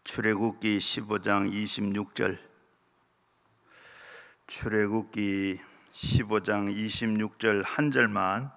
출애굽기 15장 26절 출애굽기 15장 26절 한 절만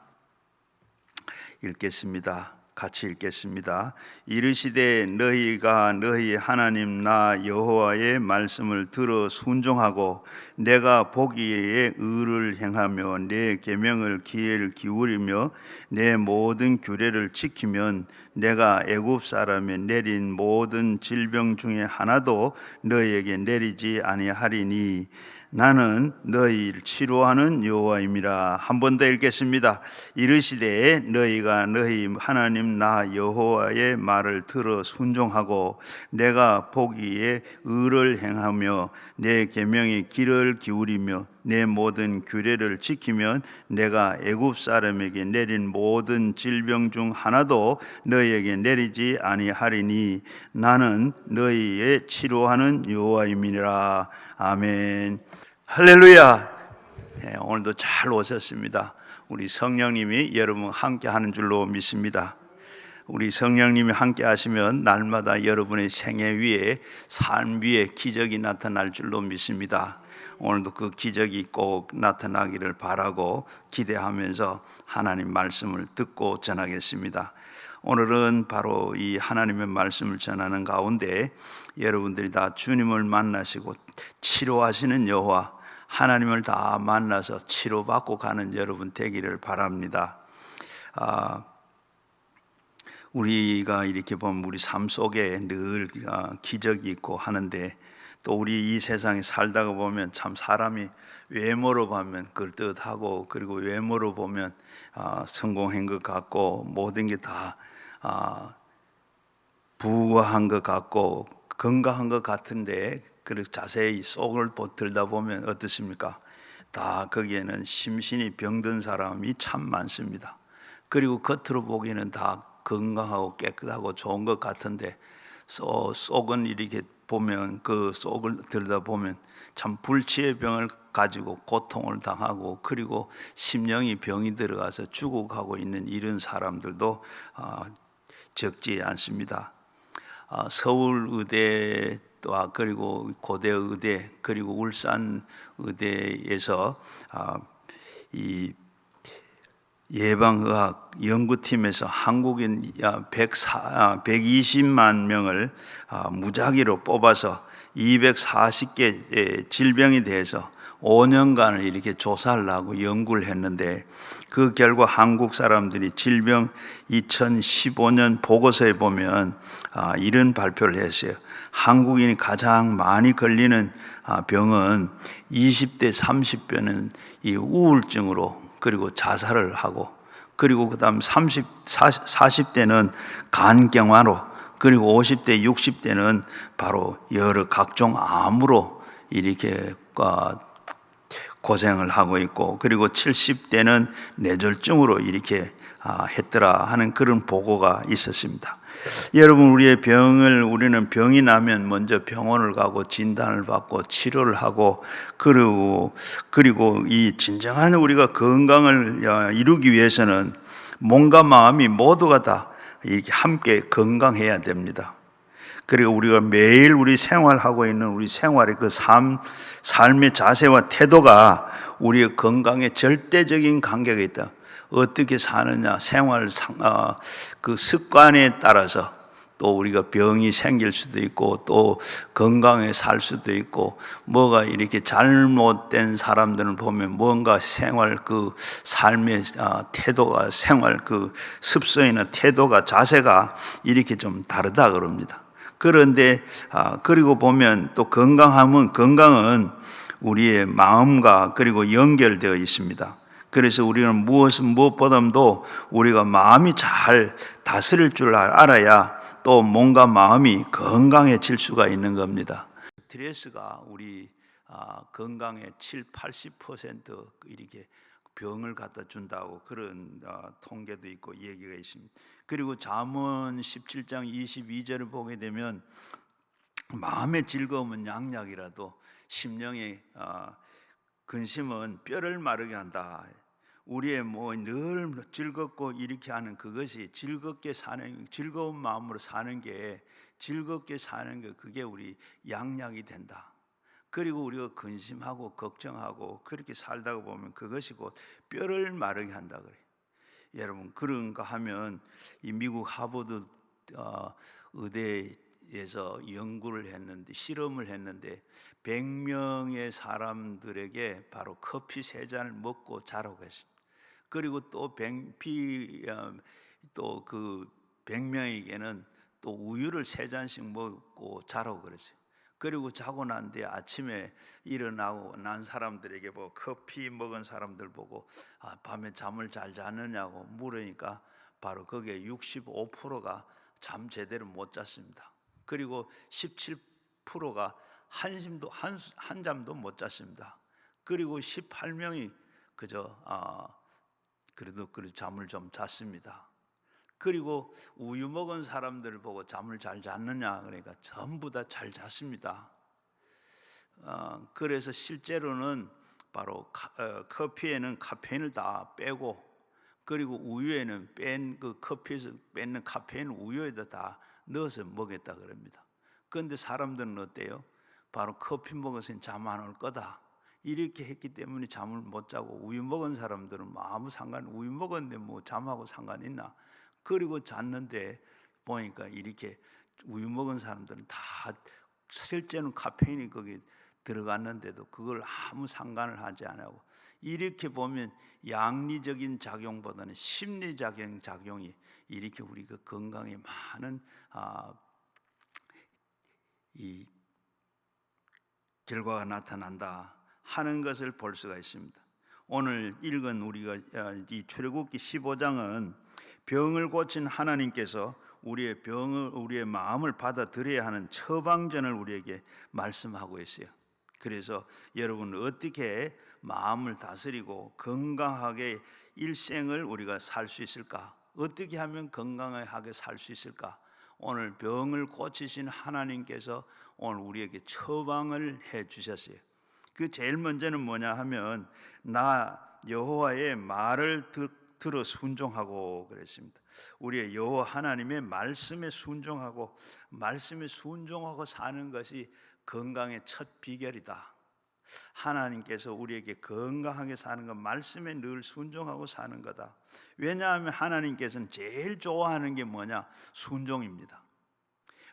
읽겠습니다. 같이 읽겠습니다. 이르시되 너희가 너희 하나님 나 여호와의 말씀을 들어 순종하고 내가 보기에 의를 행하며 내 계명을 귀를 기울이며 내 모든 규례를 지키면 내가 애굽 사람에 내린 모든 질병 중에 하나도 너희에게 내리지 아니하리니 나는 너희를 치료하는 여호와임이라. 한 번 더 읽겠습니다. 이르시되 너희가 너희 하나님 나 여호와의 말을 들어 순종하고 내가 보기에 의를 행하며 내 계명에 귀를 기울이며 내 모든 규례를 지키면 내가 애굽 사람에게 내린 모든 질병 중 하나도 너희에게 내리지 아니하리니 나는 너희의 치료하는 여호와임이니라. 아멘. 할렐루야. 오늘도 잘 오셨습니다. 우리 성령님이 여러분 함께 하는 줄로 믿습니다. 우리 성령님이 함께 하시면 날마다 여러분의 생애 위에, 삶 위에 기적이 나타날 줄로 믿습니다. 오늘도 그 기적이 꼭 나타나기를 바라고 기대하면서 하나님 말씀을 듣고 전하겠습니다. 오늘은 바로 이 하나님의 말씀을 전하는 가운데 여러분들이 다 주님을 만나시고 치료하시는 여호와 하나님을 다 만나서 치료받고 가는 여러분 되기를 바랍니다. 우리가 이렇게 보면 우리 삶 속에 늘 기적이 있고 하는데 또 우리 이 세상에 살다가 보면 참 사람이 외모로 보면 그럴듯하고 그리고 외모로 보면 성공한 것 같고 모든 게 다 부유한 것 같고 건강한 것 같은데 그리고 자세히 속을 들다 보면 어떻습니까? 다 거기에는 심신이 병든 사람이 참 많습니다. 그리고 겉으로 보기에는 다 건강하고 깨끗하고 좋은 것 같은데 속은 이렇게 보면 그 속을 들여다보면 참 불치의 병을 가지고 고통을 당하고 그리고 심령이 병이 들어가서 죽어가고 있는 이런 사람들도 적지 않습니다. 서울의대 그리고 고대의대 그리고 울산의대에서 이 예방의학 연구팀에서 한국인 120만 명을 무작위로 뽑아서 240개 질병에 대해서 5년간을 이렇게 조사를 하고 연구를 했는데 그 결과 한국 사람들이 질병 2015년 보고서에 보면 이런 발표를 했어요. 한국인이 가장 많이 걸리는 병은 20대 30대는 이 우울증으로 그리고 자살을 하고 그리고 그다음 40대는 간경화로 그리고 50대 60대는 바로 여러 각종 암으로 이렇게 고생을 하고 있고 그리고 70대는 뇌졸중으로 이렇게 했더라 하는 그런 보고가 있었습니다. 여러분 우리는 병이 나면 먼저 병원을 가고 진단을 받고 치료를 하고 그리고 이 진정한 우리가 건강을 이루기 위해서는 몸과 마음이 모두가 다 이렇게 함께 건강해야 됩니다. 그리고 우리가 매일 우리 생활하고 있는 우리 생활의 그 삶의 자세와 태도가 우리의 건강에 절대적인 관계가 있다. 어떻게 사느냐, 생활 그 습관에 따라서 또 우리가 병이 생길 수도 있고 또 건강에 살 수도 있고 뭐가 이렇게 잘못된 사람들을 보면 뭔가 생활 그 삶의 태도가 생활 그 습성이나 태도가 자세가 이렇게 좀 다르다 그럽니다. 그런데 그리고 보면 또 건강은 우리의 마음과 그리고 연결되어 있습니다. 그래서 우리는 무엇보다도 우리가 마음이 잘 다스릴 줄 알아야 또 몸과 마음이 건강해질 수가 있는 겁니다. 스트레스가 우리 건강의 70-80% 이렇게 병을 갖다 준다고 그런 통계도 있고 얘기가 있습니다. 그리고 잠언 17장 22절을 보게 되면 마음의 즐거움은 양약이라도 심령의 근심은 뼈를 마르게 한다. 우리의 늘 즐겁고 이렇게 하는 그것이 즐거운 마음으로 사는 게 즐겁게 사는 게 그게 우리 양약이 된다. 그리고 우리가 근심하고 걱정하고 그렇게 살다가 보면 그것이 곧 뼈를 마르게 한다 그래요. 여러분, 그런가 하면 이 미국 하버드 의대에서 연구를 했는데, 실험을 했는데 100명의 사람들에게 바로 커피 3잔을 먹고 자라고 했습니다. 그리고 또 그 100명에게는 또 우유를 3잔씩 먹고 자라고 그러죠. 그리고 자고 난 뒤에 아침에 일어나고 난 사람들에게 보고, 커피 먹은 사람들 보고 밤에 잠을 잘 잤느냐고 물으니까 바로 거기에 65%가 잠 제대로 못 잤습니다. 그리고 17%가 한 잠도 못 잤습니다. 그리고 18명이 그래도 잠을 좀 잤습니다. 그리고 우유 먹은 사람들을 보고 잠을 잘 잤느냐 그러니까 전부 다 잘 잤습니다. 그래서 실제로는 바로 커피에는 카페인을 다 빼고, 그리고 우유에는 그 커피에서 뺏는 카페인 우유에다 다 넣어서 먹였다 그럽니다. 그런데 사람들은 어때요? 바로 커피 먹어서는 잠 안 올 거다 이렇게 했기 때문에 잠을 못 자고, 우유 먹은 사람들은 우유 먹었는데 뭐 잠하고 상관 있나? 그리고 잤는데 보니까 이렇게 우유 먹은 사람들은 다 실제는 카페인이 거기 들어갔는데도 그걸 아무 상관을 하지 않고, 이렇게 보면 양리적인 작용보다는 심리적인 작용이 이렇게 우리가 건강에 많은 이 결과가 나타난다 하는 것을 볼 수가 있습니다. 오늘 읽은 우리가 이 출애굽기 15장은 병을 고친 하나님께서 우리의 마음을 받아들여야 하는 처방전을 우리에게 말씀하고 있어요. 그래서 여러분, 어떻게 마음을 다스리고 건강하게 일생을 우리가 살 수 있을까? 어떻게 하면 건강하게 살 수 있을까? 오늘 병을 고치신 하나님께서 오늘 우리에게 처방을 해 주셨어요. 그 제일 먼저는 뭐냐 하면, 나 여호와의 말을 들어 순종하고 그랬습니다. 우리의 여호와 하나님의 말씀에 순종하고 사는 것이 건강의 첫 비결이다. 하나님께서 우리에게 건강하게 사는 것, 말씀에 늘 순종하고 사는 거다. 왜냐하면 하나님께서는 제일 좋아하는 게 뭐냐? 순종입니다.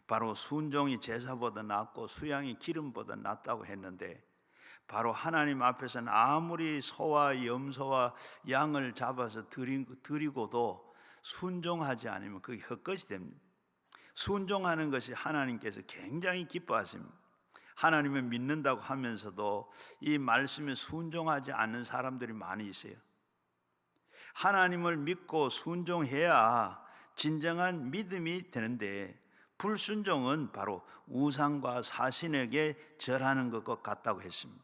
바로 순종이 제사보다 낫고 수양이 기름보다 낫다고 했는데, 바로 하나님 앞에서는 아무리 소와 염소와 양을 잡아서 드리고도 순종하지 않으면 그게 헛것이 됩니다. 순종하는 것이 하나님께서 굉장히 기뻐하십니다. 하나님을 믿는다고 하면서도 이 말씀에 순종하지 않는 사람들이 많이 있어요. 하나님을 믿고 순종해야 진정한 믿음이 되는데, 불순종은 바로 우상과 사신에게 절하는 것과 같다고 했습니다.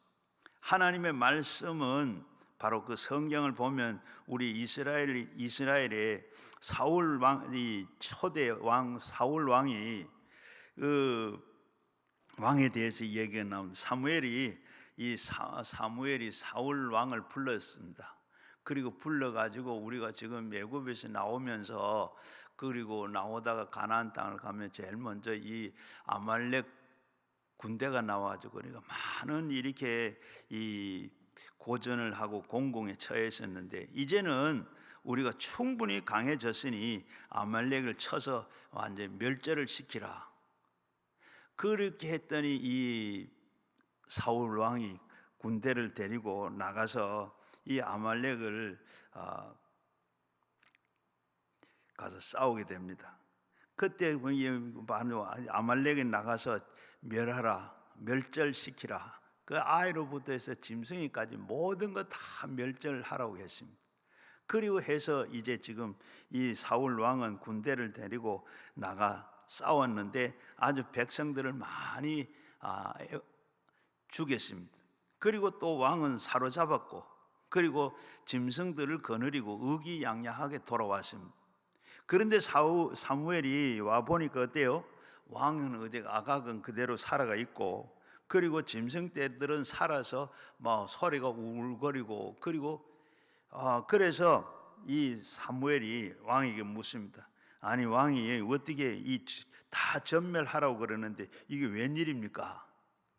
하나님의 말씀은 바로 그 성경을 보면 우리 이스라엘의 사울 왕, 이 초대 왕 사울 왕이 그 왕에 대해서 얘기가 나온 사무엘이 사울 왕을 불렀습니다. 그리고 불러가지고 우리가 지금 애굽에서 나오면서, 그리고 나오다가 가나안 땅을 가면 제일 먼저 이 아말렉 군대가 나와가지고 우리가 많은 이렇게 이 고전을 하고 공공에 처했었는데, 이제는 우리가 충분히 강해졌으니 아말렉을 쳐서 완전히 멸절을 시키라. 그렇게 했더니 이 사울 왕이 군대를 데리고 나가서 이 아말렉을 가서 싸우게 됩니다. 그때 아말렉이 나가서 멸하라, 멸절시키라, 그 아이로부터 해서 짐승이까지 모든 거 다 멸절하라고 했습니다. 그리고 해서 이제 지금 이 사울 왕은 군대를 데리고 나가 싸웠는데 아주 백성들을 많이 죽였습니다. 그리고 또 왕은 사로잡았고, 그리고 짐승들을 거느리고 의기양양하게 돌아왔습니다. 그런데 사무엘이 와 보니까 어때요? 왕은 아각은 그대로 살아가 있고, 그리고 짐승떼들은 살아서 막 소리가 울거리고, 그리고 그래서 이 사무엘이 왕에게 묻습니다. 아니 왕이 어떻게 이 다 전멸하라고 그러는데 이게 웬일입니까?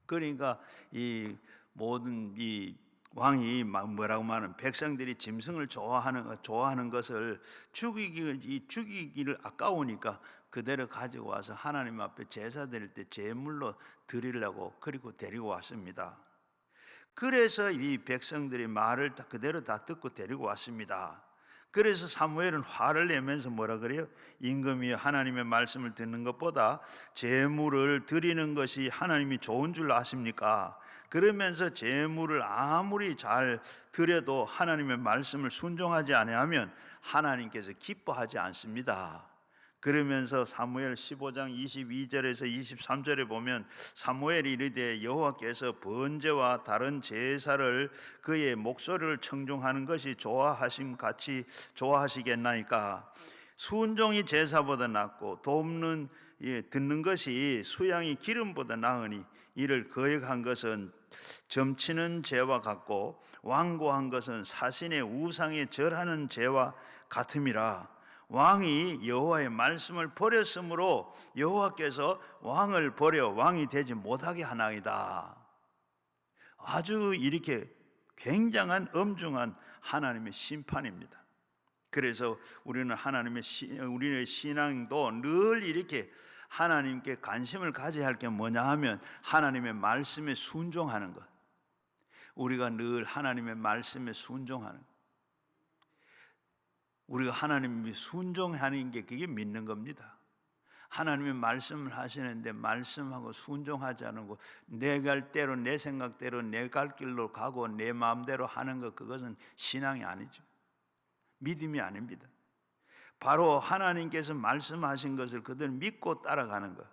그러니까 이 모든 이 왕이 뭐라고 말하는 백성들이 짐승을 좋아하는 것을 죽이기를 아까우니까 그대로 가지고 와서 하나님 앞에 제사 드릴 때 제물로 드리려고 그리고 데리고 왔습니다. 그래서 이 백성들이 말을 그대로 다 듣고 데리고 왔습니다. 그래서 사무엘은 화를 내면서 뭐라 그래요? 임금이 하나님의 말씀을 듣는 것보다 제물을 드리는 것이 하나님이 좋은 줄 아십니까? 그러면서 제물을 아무리 잘 드려도 하나님의 말씀을 순종하지 아니하면 하나님께서 기뻐하지 않습니다. 그러면서 사무엘 15장 22절에서 23절에 보면 사무엘이 이르되 여호와께서 번제와 다른 제사를 그의 목소리를 청중하는 것이 좋아하심 같이 좋아하시겠나이까? 순종이 제사보다 낫고 돕는 듣는 것이 수양이 기름보다 나으니 이를 거역한 것은 점치는 죄와 같고 완고한 것은 사신의 우상에 절하는 죄와 같음이라. 왕이 여호와의 말씀을 버렸으므로 여호와께서 왕을 버려 왕이 되지 못하게 하나이다. 아주 이렇게 굉장한 엄중한 하나님의 심판입니다. 그래서 우리는 우리의 신앙도 늘 이렇게 하나님께 관심을 가져야 할 게 뭐냐 하면 하나님의 말씀에 순종하는 것. 우리가 늘 하나님의 말씀에 순종하는 것. 우리가 하나님이 순종하는 게 그게 믿는 겁니다. 하나님의 말씀을 하시는데 말씀하고 순종하지 않고 내 갈대로 내 생각대로 내 갈 길로 가고 내 마음대로 하는 것, 그것은 신앙이 아니죠. 믿음이 아닙니다. 바로 하나님께서 말씀하신 것을 그대로 믿고 따라가는 것.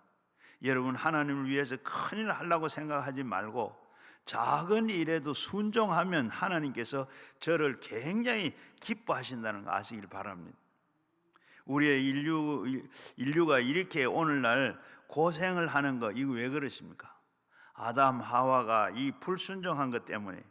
여러분, 하나님을 위해서 큰일 하려고 생각하지 말고 작은 일에도 순종하면 하나님께서 저를 굉장히 기뻐하신다는 거 아시길 바랍니다. 우리의 인류가 이렇게 오늘날 고생을 하는 거, 이거 왜 그러십니까? 아담 하와가 이 불순종한 것 때문에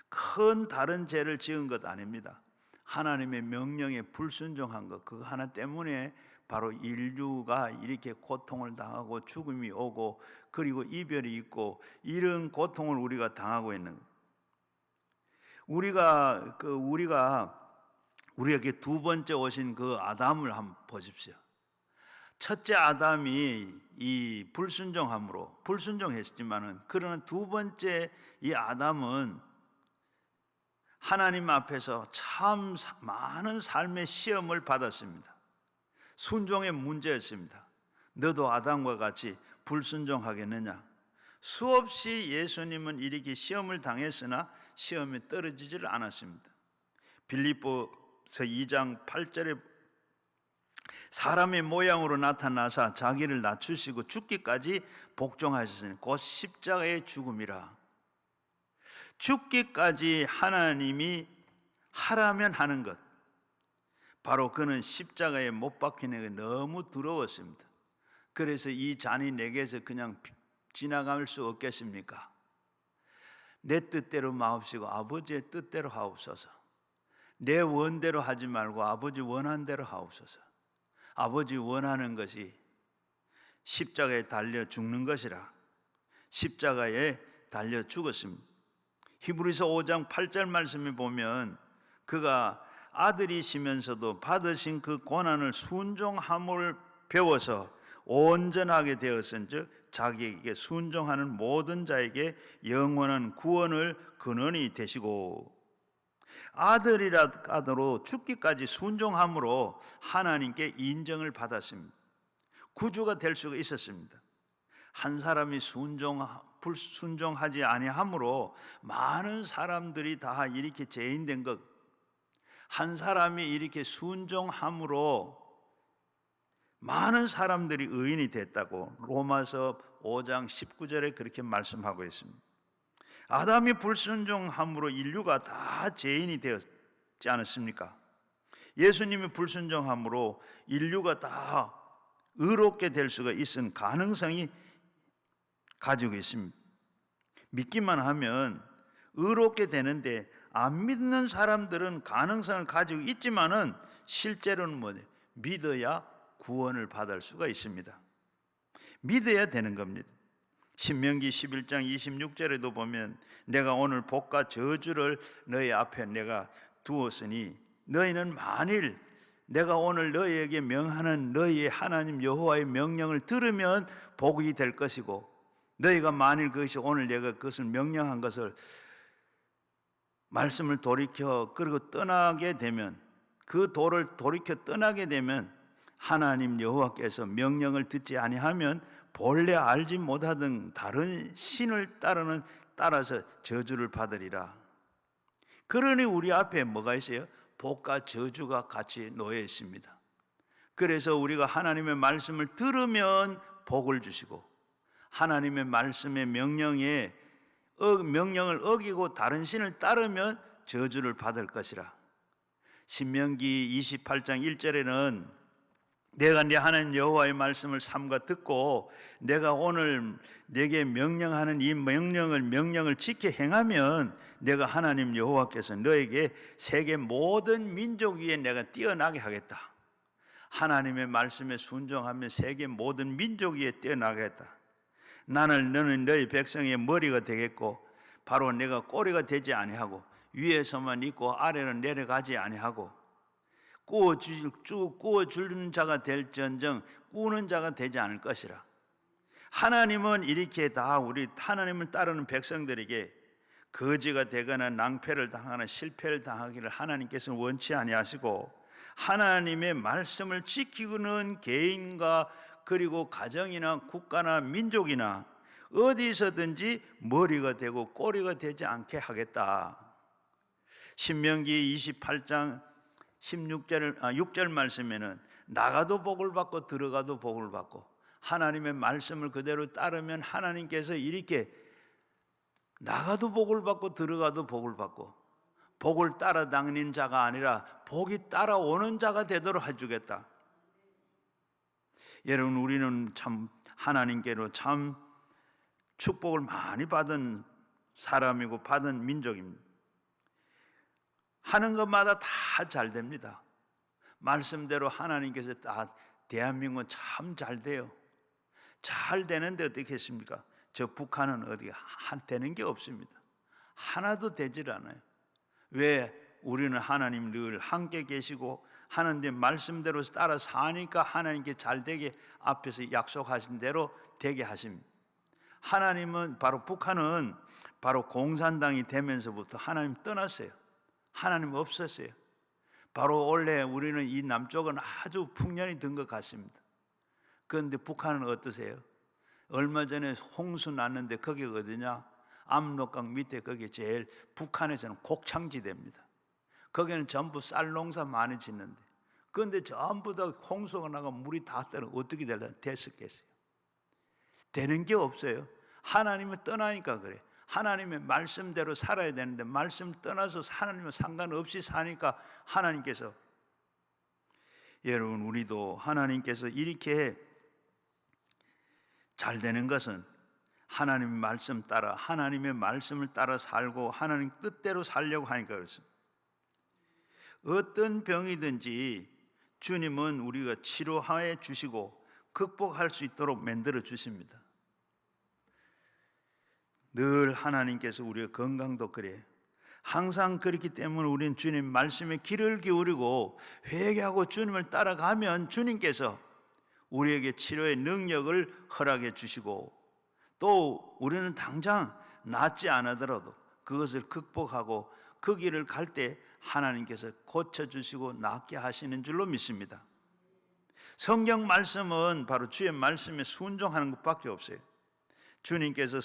큰 다른 죄를 지은 것 아닙니다. 하나님의 명령에 불순종한 것, 그거 하나 때문에 바로 인류가 이렇게 고통을 당하고 죽음이 오고 그리고 이별이 있고 이런 고통을 우리가 당하고 있는 거예요. 우리에게 두 번째 오신 그 아담을 한번 보십시오. 첫째 아담이 이 불순종함으로 불순종했지만은 그러나 두 번째 이 아담은 하나님 앞에서 참 많은 삶의 시험을 받았습니다. 순종의 문제였습니다. 너도 아담과 같이 불순종하겠느냐? 수없이 예수님은 이렇게 시험을 당했으나 시험에 떨어지지를 않았습니다. 빌립보서 2장 8절에 사람의 모양으로 나타나사 자기를 낮추시고 죽기까지 복종하셨으니 곧 십자가의 죽음이라. 죽기까지 하나님이 하라면 하는 것, 바로 그는 십자가에 못 박히는 게 너무 두려웠습니다. 그래서 이 잔이 내게서 그냥 지나갈 수 없겠습니까? 내 뜻대로 마옵시고 아버지의 뜻대로 하옵소서. 내 원대로 하지 말고 아버지 원한 대로 하옵소서. 아버지 원하는 것이 십자가에 달려 죽는 것이라. 십자가에 달려 죽었습니다. 히브리서 5장 8절 말씀에 보면 그가 아들이시면서도 받으신 그 고난을 순종함을 배워서 온전하게 되었은즉 자기에게 순종하는 모든 자에게 영원한 구원을 근원이 되시고, 아들이라도 죽기까지 순종함으로 하나님께 인정을 받았습니다. 구주가 될 수가 있었습니다. 한 사람이 불순종하지 아니함으로 많은 사람들이 다 이렇게 죄인된 것, 한 사람이 이렇게 순종함으로 많은 사람들이 의인이 됐다고 로마서 5장 19절에 그렇게 말씀하고 있습니다. 아담이 불순종함으로 인류가 다 죄인이 되었지 않았습니까? 예수님이 불순종함으로 인류가 다 의롭게 될 수가 있은 가능성이 가지고 있습니다. 믿기만 하면 의롭게 되는데 안 믿는 사람들은 가능성을 가지고 있지만은 실제로는 뭐냐? 믿어야 구원을 받을 수가 있습니다. 믿어야 되는 겁니다. 신명기 11장 26절에도 보면 내가 오늘 복과 저주를 너희 앞에 내가 두었으니 너희는 만일 내가 오늘 너희에게 명하는 너희의 하나님 여호와의 명령을 들으면 복이 될 것이고, 너희가 만일 그것이 오늘 내가 그것을 명령한 것을 말씀을 돌이켜 그리고 떠나게 되면, 그 도를 돌이켜 떠나게 되면 하나님 여호와께서 명령을 듣지 아니하면 본래 알지 못하던 다른 신을 따라서 저주를 받으리라. 그러니 우리 앞에 뭐가 있어요? 복과 저주가 같이 놓여 있습니다. 그래서 우리가 하나님의 말씀을 들으면 복을 주시고, 하나님의 말씀의 명령을 어기고 다른 신을 따르면 저주를 받을 것이라. 신명기 28장 1절에는 내가 네 하나님 여호와의 말씀을 삼가 듣고 내가 오늘 네게 명령하는 이 명령을 지켜 행하면 내가 하나님 여호와께서 너에게 세계 모든 민족 위에 내가 뛰어나게 하겠다. 하나님의 말씀에 순종하면 세계 모든 민족 위에 뛰어나겠다. 너는 너희 백성의 머리가 되겠고 바로 내가 꼬리가 되지 아니하고 위에서만 있고 아래로 내려가지 아니하고 꾸어주는 자가 될지언정 꾸는 자가 되지 않을 것이라. 하나님은 이렇게 다 우리 하나님을 따르는 백성들에게 거지가 되거나 낭패를 당하거나 실패를 당하기를 하나님께서는 원치 아니하시고, 하나님의 말씀을 지키는 개인과 그리고 가정이나 국가나 민족이나 어디서든지 머리가 되고 꼬리가 되지 않게 하겠다. 신명기 28장 6절 말씀에는 나가도 복을 받고 들어가도 복을 받고, 하나님의 말씀을 그대로 따르면 하나님께서 이렇게 나가도 복을 받고 들어가도 복을 받고, 복을 따라다니는 자가 아니라 복이 따라오는 자가 되도록 해주겠다. 여러분, 우리는 참 하나님께로 참 축복을 많이 받은 사람이고 받은 민족입니다. 하는 것마다 다 잘 됩니다. 말씀대로 하나님께서 다 대한민국은 참 잘 돼요. 잘 되는데 어떻게 했습니까? 저 북한은 어디 되는 게 없습니다. 하나도 되질 않아요. 왜? 우리는 하나님 늘 함께 계시고 하나님 말씀대로 따라 사니까 하나님께 잘 되게 앞에서 약속하신 대로 되게 하십니다. 하나님은 바로 북한은 바로 공산당이 되면서부터 하나님 떠났어요. 하나님 없었어요. 바로 원래 우리는 이 남쪽은 아주 풍년이 든 것 같습니다. 그런데 북한은 어떠세요? 얼마 전에 홍수 났는데 거기가 어디냐? 압록강 밑에 거기 제일 북한에서는 곡창지대입니다. 거기는 전부 쌀 농사 많이 짓는데, 그런데 전부 다 홍수가 나가 물이 다 떨어 어떻게 됐었겠어요? 되는 게 없어요. 하나님을 떠나니까 그래. 하나님의 말씀대로 살아야 되는데 말씀 떠나서 하나님과 상관없이 사니까 하나님께서, 여러분 우리도 하나님께서 이렇게 잘 되는 것은 하나님의 말씀 따라 하나님의 말씀을 따라 살고 하나님 뜻대로 살려고 하니까 그렇습니다. 어떤 병이든지 주님은 우리가 치료해 주시고 극복할 수 있도록 만들어 주십니다. 늘 하나님께서 우리의 건강도 그래. 항상 그렇기 때문에 우리는 주님 말씀에 귀를 기울이고 회개하고 주님을 따라가면 주님께서 우리에게 치료의 능력을 허락해 주시고, 또 우리는 당장 낫지 않으더라도 그것을 극복하고 그 길을 갈 때 하나님께서 고쳐주시고 낫게 하시는 줄로 믿습니다. 성경 말씀은 바로 주의 말씀에 순종하는 것밖에 없어요. 주님께서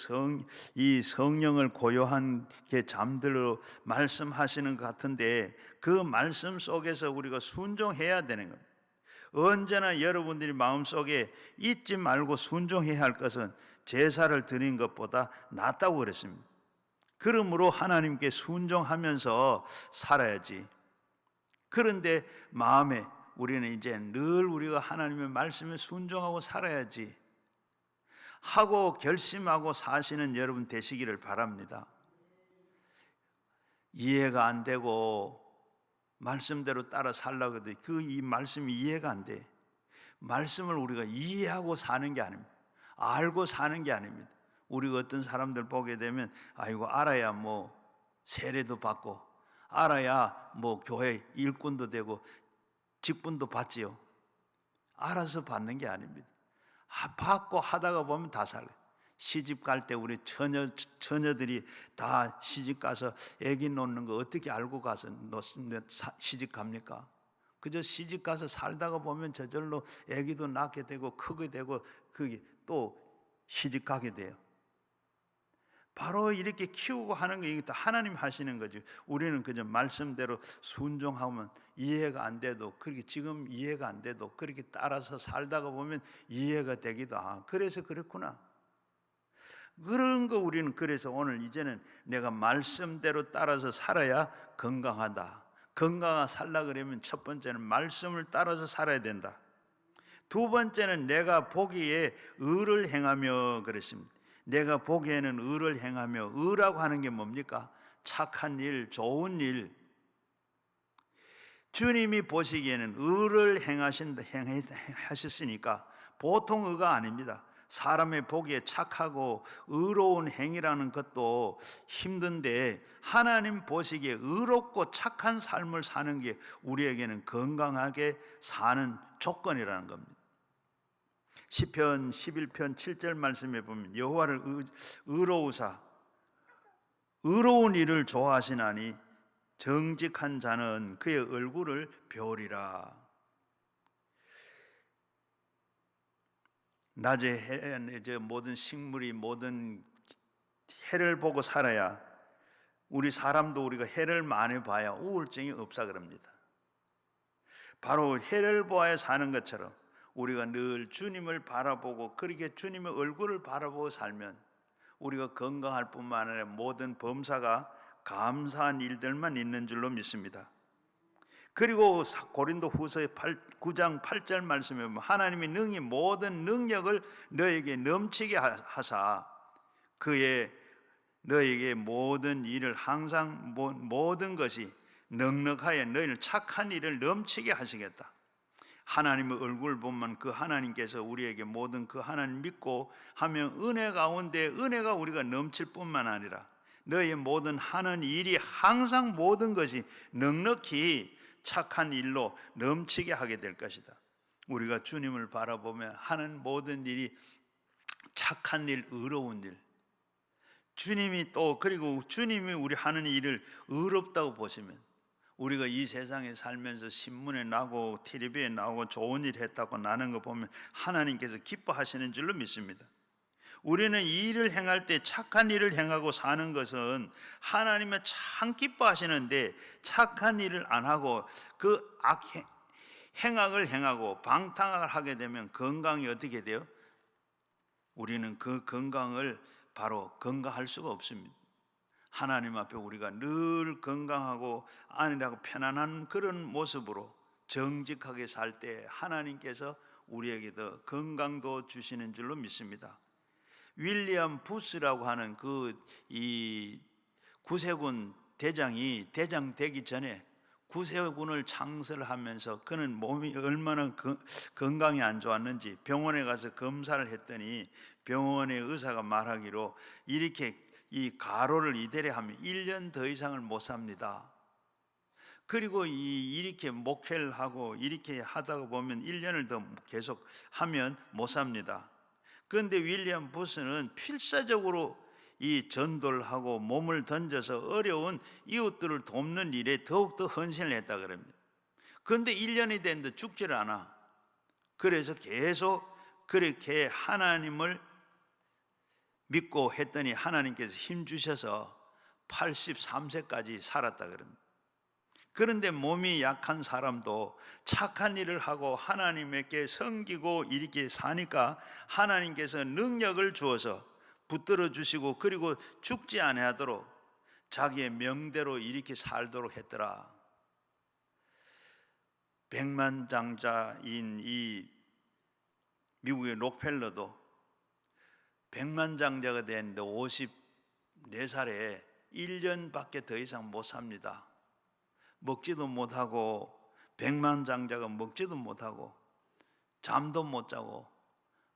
이 성령을 고요한 게 잠들어 말씀하시는 것 같은데 그 말씀 속에서 우리가 순종해야 되는 겁니다. 언제나 여러분들이 마음속에 잊지 말고 순종해야 할 것은 제사를 드리는 것보다 낫다고 그랬습니다. 그러므로 하나님께 순종하면서 살아야지. 그런데 마음에 우리는 이제 늘 우리가 하나님의 말씀에 순종하고 살아야지 하고 결심하고 사시는 여러분 되시기를 바랍니다. 이해가 안 되고 말씀대로 따라 살려고 해도 이 말씀이 이해가 안 돼. 말씀을 우리가 이해하고 사는 게 아닙니다. 알고 사는 게 아닙니다. 우리가 어떤 사람들 보게 되면 아이고 알아야 뭐 세례도 받고 알아야 뭐 교회 일꾼도 되고 직분도 받지요. 알아서 받는 게 아닙니다. 받고 하다가 보면 다 살아요. 시집 갈 때 우리 처녀들이 다 시집 가서 아기 놓는 거 어떻게 알고 가서 시집 갑니까? 그저 시집 가서 살다가 보면 저절로 아기도 낳게 되고 크게 되고 그게 또 시집 가게 돼요. 바로 이렇게 키우고 하는 게 하나님 하시는 거지. 우리는 그저 말씀대로 순종하면 이해가 안 돼도 그렇게 지금 이해가 안 돼도 그렇게 따라서 살다가 보면 이해가 되기도 그래서 그렇구나. 그런 거 우리는 그래서 오늘 이제는 내가 말씀대로 따라서 살아야 건강하다. 건강하 살라 그러면 첫 번째는 말씀을 따라서 살아야 된다. 두 번째는 내가 보기에 의를 행하며 그랬습니다. 내가 보기에는 의를 행하며 의라고 하는 게 뭡니까? 착한 일, 좋은 일. 주님이 보시기에는 의를 행하셨으니까 보통 의가 아닙니다. 사람의 보기에 착하고 의로운 행위라는 것도 힘든데 하나님 보시기에 의롭고 착한 삶을 사는 게 우리에게는 건강하게 사는 조건이라는 겁니다. 시편 11편 7절 말씀에 보면 여호와를 의로우사 의로운 일을 좋아하시나니 정직한 자는 그의 얼굴을 배우리라. 낮에 모든 식물이 모든 해를 보고 살아야 우리 사람도 우리가 해를 많이 봐야 우울증이 없어 그럽니다. 바로 해를 보아야 사는 것처럼 우리가 늘 주님을 바라보고 그렇게 주님의 얼굴을 바라보고 살면 우리가 건강할 뿐만 아니라 모든 범사가 감사한 일들만 있는 줄로 믿습니다. 그리고 고린도 후서 9장 8절 말씀에 보면 하나님이 능히 모든 능력을 너에게 넘치게 하사 그의 너에게 모든 일을 항상 모든 것이 넉넉하여 너희를 착한 일을 넘치게 하시겠다. 하나님의 얼굴 보면 그 하나님께서 우리에게 모든 그 하나님 믿고 하면 은혜 가운데 은혜가 우리가 넘칠 뿐만 아니라 너희의 모든 하는 일이 항상 모든 것이 넉넉히 착한 일로 넘치게 하게 될 것이다. 우리가 주님을 바라보며 하는 모든 일이 착한 일, 의로운 일. 주님이 또 그리고 주님이 우리 하는 일을 의롭다고 보시면 우리가 이 세상에 살면서 신문에 나고 텔레비에 나오고 좋은 일 했다고 나는 거 보면 하나님께서 기뻐하시는 줄로 믿습니다. 우리는 이 일을 행할 때 착한 일을 행하고 사는 것은 하나님은 참 기뻐하시는데 착한 일을 안 하고 그 행악을 행하고 방탕을 하게 되면 건강이 어떻게 돼요? 우리는 그 건강을 바로 건강할 수가 없습니다. 하나님 앞에 우리가 늘 건강하고 안일하고 편안한 그런 모습으로 정직하게 살 때 하나님께서 우리에게도 건강도 주시는 줄로 믿습니다. 윌리엄 부스라고 하는 이 구세군 대장이 대장 되기 전에 구세군을 창설하면서 그는 몸이 얼마나 건강이 안 좋았는지 병원에 가서 검사를 했더니 병원의 의사가 말하기로 이렇게 이 가로를 이대로 하면 1년 더 이상을 못 삽니다. 그리고 이렇게 목회를 하고 이렇게 하다가 보면 1년을 더 계속 하면 못 삽니다. 그런데 윌리엄 부스는 필사적으로 이 전도를 하고 몸을 던져서 어려운 이웃들을 돕는 일에 더욱더 헌신을 했다 그럽니다. 그런데 1년이 됐는데 죽지를 않아. 그래서 계속 그렇게 하나님을 믿고 했더니 하나님께서 힘 주셔서 83세까지 살았다 그럽니다. 그런데 몸이 약한 사람도 착한 일을 하고 하나님께 섬기고 이렇게 사니까 하나님께서 능력을 주어서 붙들어 주시고 그리고 죽지 아니하도록 자기의 명대로 이렇게 살도록 했더라. 백만장자인 이 미국의 록펠러도 백만장자가 됐는데 54살에 1년밖에 더 이상 못 삽니다. 먹지도 못하고 백만장자가 먹지도 못하고 잠도 못 자고,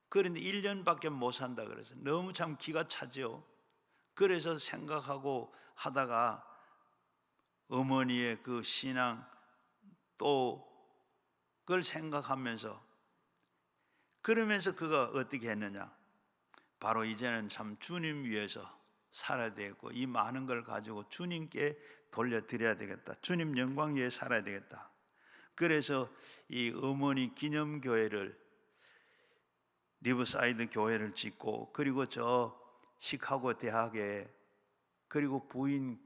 그런데 1년밖에 못 산다 그래서 너무 참 기가 차죠. 그래서 생각하고 하다가 어머니의 그 신앙 또 그걸 생각하면서, 그러면서 그가 어떻게 했느냐, 바로 이제는 참 주님 위해서 살아야 되겠고, 이 많은 걸 가지고 주님께 돌려드려야 되겠다, 주님 영광 위에 살아야 되겠다. 그래서 이 어머니 기념교회를, 리버사이드 교회를 짓고, 그리고 저 시카고 대학에, 그리고 부인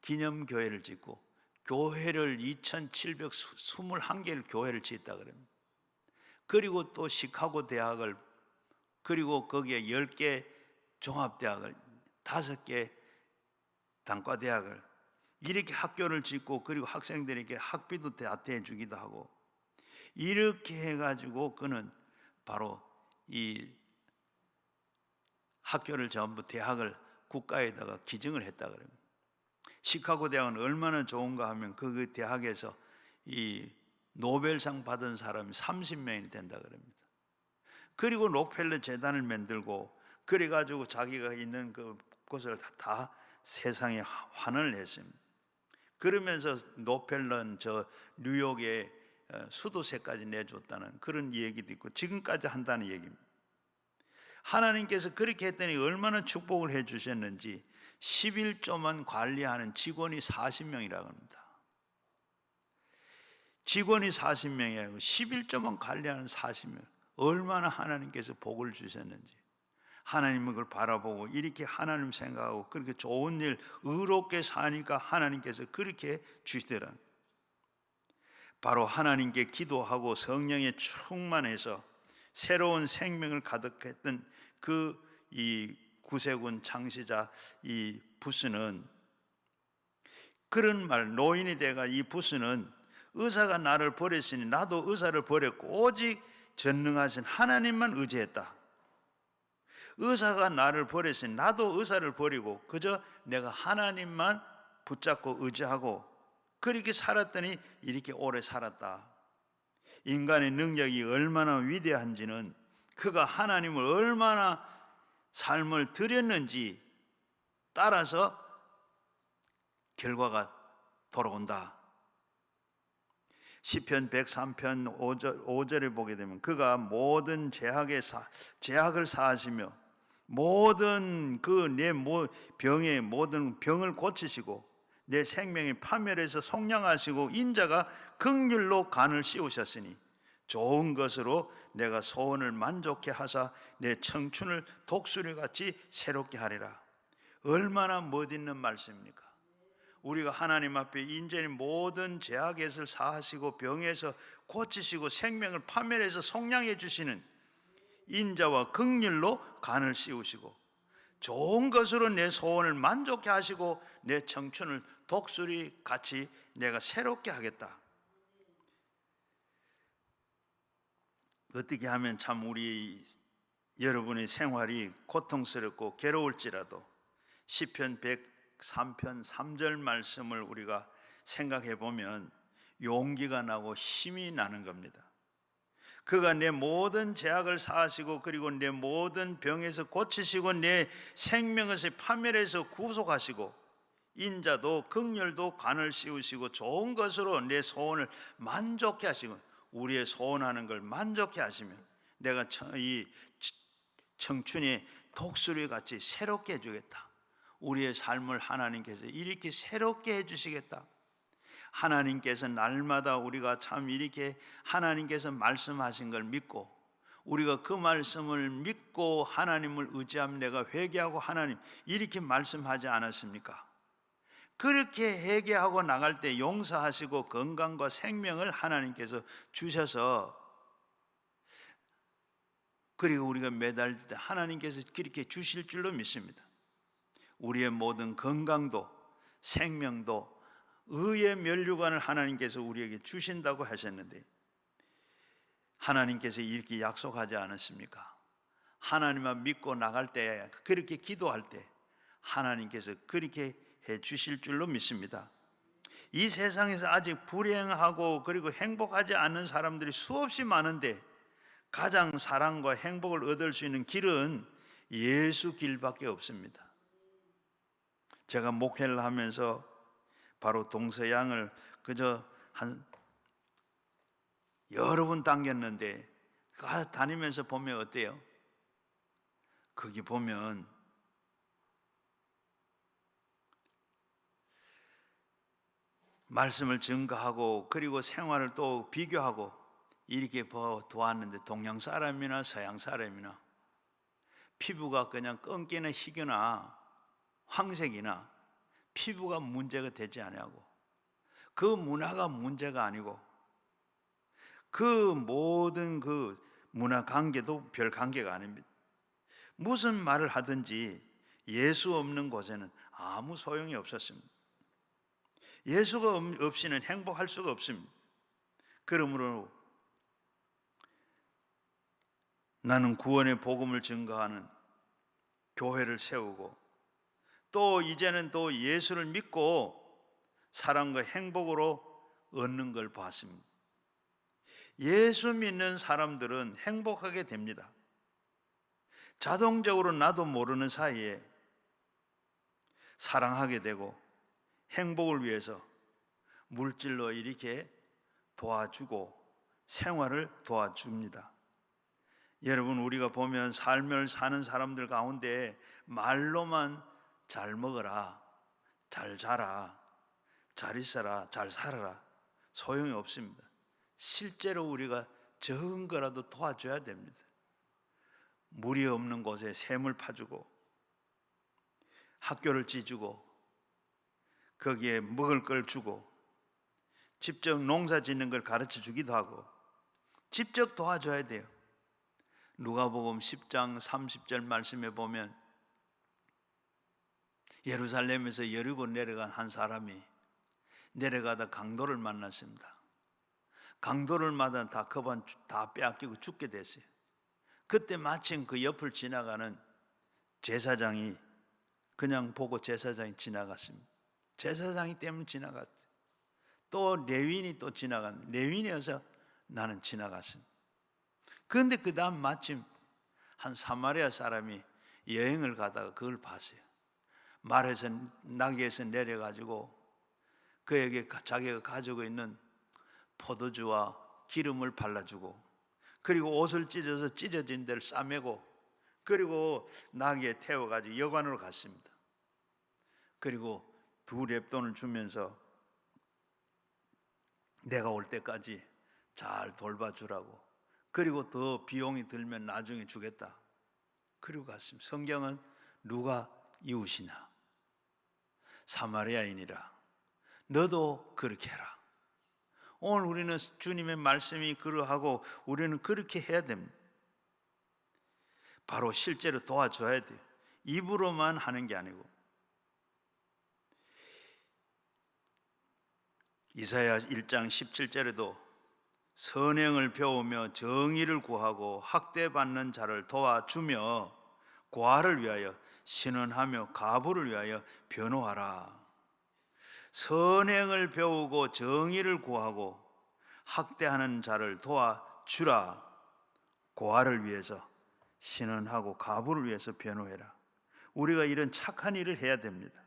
기념교회를 짓고, 교회를 2721개를 교회를 짓다 그럽니다. 그리고 또 시카고 대학을, 그리고 거기에 10개 종합대학을, 5개 단과대학을, 이렇게 학교를 짓고, 그리고 학생들에게 학비도 다 대주기도 하고, 이렇게 해가지고 그는 바로 이 학교를 전부, 대학을 국가에다가 기증을 했다 그럽니다. 시카고 대학은 얼마나 좋은가 하면 그 대학에서 이 노벨상 받은 사람이 30명이 된다 그럽니다. 그리고 록펠러 재단을 만들고, 그래가지고 자기가 있는 그 곳을 다 세상에 환원을 했습니다. 그러면서 록펠러는 저 뉴욕의 수도세까지 내줬다는 그런 얘기도 있고, 지금까지 한다는 얘기입니다. 하나님께서 그렇게 했더니 얼마나 축복을 해 주셨는지, 11조만 관리하는 직원이 40명이라고 합니다. 직원이 40명이 아니고 11조만 관리하는 40명. 얼마나 하나님께서 복을 주셨는지, 하나님은 그걸 바라보고 이렇게 하나님 생각하고 그렇게 좋은 일, 의롭게 사니까 하나님께서 그렇게 주시더라. 바로 하나님께 기도하고 성령에 충만해서 새로운 생명을 가득했던 그 이 구세군 창시자 이 부스는 그런 말, 노인이 돼가 이 부스는 의사가 나를 버렸으니 나도 의사를 버렸고 오직 전능하신 하나님만 의지했다. 의사가 나를 버렸으니 나도 의사를 버리고 그저 내가 하나님만 붙잡고 의지하고 그렇게 살았더니 이렇게 오래 살았다. 인간의 능력이 얼마나 위대한지는 그가 하나님을 얼마나 삶을 드렸는지 따라서 결과가 돌아온다. 시편 103편 5절에 보게 되면 그가 모든 제약을 사하시며 모든 내 병의 모든 병을 고치시고 내 생명의 파멸에서 속량하시고 인자가 긍휼로 간을 씌우셨으니 좋은 것으로 내가 소원을 만족해 하사 내 청춘을 독수리같이 새롭게 하리라. 얼마나 멋있는 말씀입니까? 우리가 하나님 앞에 인전히 모든 죄악에서 사하시고 병에서 고치시고 생명을 파멸해서 속량해 주시는 인자와 긍휼로 간을 씌우시고 좋은 것으로 내 소원을 만족해 하시고 내 청춘을 독수리같이 내가 새롭게 하겠다. 어떻게 하면 참 우리 여러분의 생활이 고통스럽고 괴로울지라도 시편 103편 3절 말씀을 우리가 생각해 보면 용기가 나고 힘이 나는 겁니다. 그가 내 모든 죄악을 사하시고 그리고 내 모든 병에서 고치시고 내 생명에서 파멸에서 구속하시고 인자도 긍휼도 간을 씌우시고 좋은 것으로 내 소원을 만족해 하시고 우리의 소원하는 걸 만족해 하시면 내가 이 청춘이 독수리같이 새롭게 해주겠다. 우리의 삶을 하나님께서 이렇게 새롭게 해주시겠다. 하나님께서 날마다 우리가 참 이렇게 하나님께서 말씀하신 걸 믿고 우리가 그 말씀을 믿고 하나님을 의지하면 내가 회개하고 하나님 이렇게 말씀하지 않았습니까? 그렇게 회개하고 나갈 때 용서하시고 건강과 생명을 하나님께서 주셔서 그리고 우리가 매달릴 때 하나님께서 그렇게 주실 줄로 믿습니다. 우리의 모든 건강도 생명도 의의 면류관을 하나님께서 우리에게 주신다고 하셨는데 하나님께서 이렇게 약속하지 않았습니까? 하나님만 믿고 나갈 때 그렇게 기도할 때 하나님께서 그렇게 해 주실 줄로 믿습니다. 이 세상에서 아직 불행하고 그리고 행복하지 않는 사람들이 수없이 많은데 가장 사랑과 행복을 얻을 수 있는 길은 예수 길밖에 없습니다. 제가 목회를 하면서 바로 동서양을 그저 한 여러 번 당겼는데 다니면서 보면 어때요? 거기 보면 말씀을 증거하고 그리고 생활을 또 비교하고 이렇게 보았는데 동양 사람이나 서양 사람이나 피부가 그냥 끈기나 희거나 황색이나 피부가 문제가 되지 아니하고 그 문화가 문제가 아니고 그 모든 그 문화 관계도 별 관계가 아닙니다. 무슨 말을 하든지 예수 없는 곳에는 아무 소용이 없었습니다. 예수가 없이는 행복할 수가 없습니다. 그러므로 나는 구원의 복음을 증거하는 교회를 세우고 또 이제는 또 예수를 믿고 사랑과 행복으로 얻는 걸 봤습니다. 예수 믿는 사람들은 행복하게 됩니다. 자동적으로 나도 모르는 사이에 사랑하게 되고 행복을 위해서 물질로 이렇게 도와주고 생활을 도와줍니다. 여러분, 우리가 보면 삶을 사는 사람들 가운데 말로만 잘 먹어라, 잘 자라, 잘 있어라, 잘 살아라 소용이 없습니다. 실제로 우리가 적은 거라도 도와줘야 됩니다. 물이 없는 곳에 샘을 파주고 학교를 지주고 거기에 먹을 걸 주고 직접 농사 짓는 걸 가르쳐 주기도 하고 직접 도와줘야 돼요. 누가복음 10장 30절 말씀에 보면 예루살렘에서 여리고 내려간 한 사람이 내려가다 강도를 만났습니다. 강도를 만나 다 거반 다 빼앗기고 죽게 됐어요. 그때 마침 그 옆을 지나가는 제사장이 그냥 보고 제사장이 지나갔습니다. 제사장이 때문에 지나갔대요. 또 레위인이 또 지나간 레위인이어서 나는 지나갔습니다. 그런데 그 다음 마침 한 사마리아 사람이 여행을 가다가 그걸 봤어요. 말에서 나귀에서 내려가지고 그에게 자기가 가지고 있는 포도주와 기름을 발라주고 그리고 옷을 찢어서 찢어진 데를 싸매고 그리고 나귀에 태워가지고 여관으로 갔습니다. 그리고 2렙돈을 주면서 내가 올 때까지 잘 돌봐주라고 그리고 더 비용이 들면 나중에 주겠다. 그리고 갔습니다. 성경은 누가 이웃이냐 사마리아인이라 너도 그렇게 해라. 오늘 우리는 주님의 말씀이 그러하고 우리는 그렇게 해야 됩니다. 바로 실제로 도와줘야 돼요. 입으로만 하는 게 아니고. 이사야 1장 17절에도 선행을 배우며 정의를 구하고 학대받는 자를 도와주며 고아를 위하여 신원하며 가부를 위하여 변호하라. 선행을 배우고 정의를 구하고 학대하는 자를 도와주라. 고아를 위해서 신원하고 가부를 위해서 변호해라. 우리가 이런 착한 일을 해야 됩니다.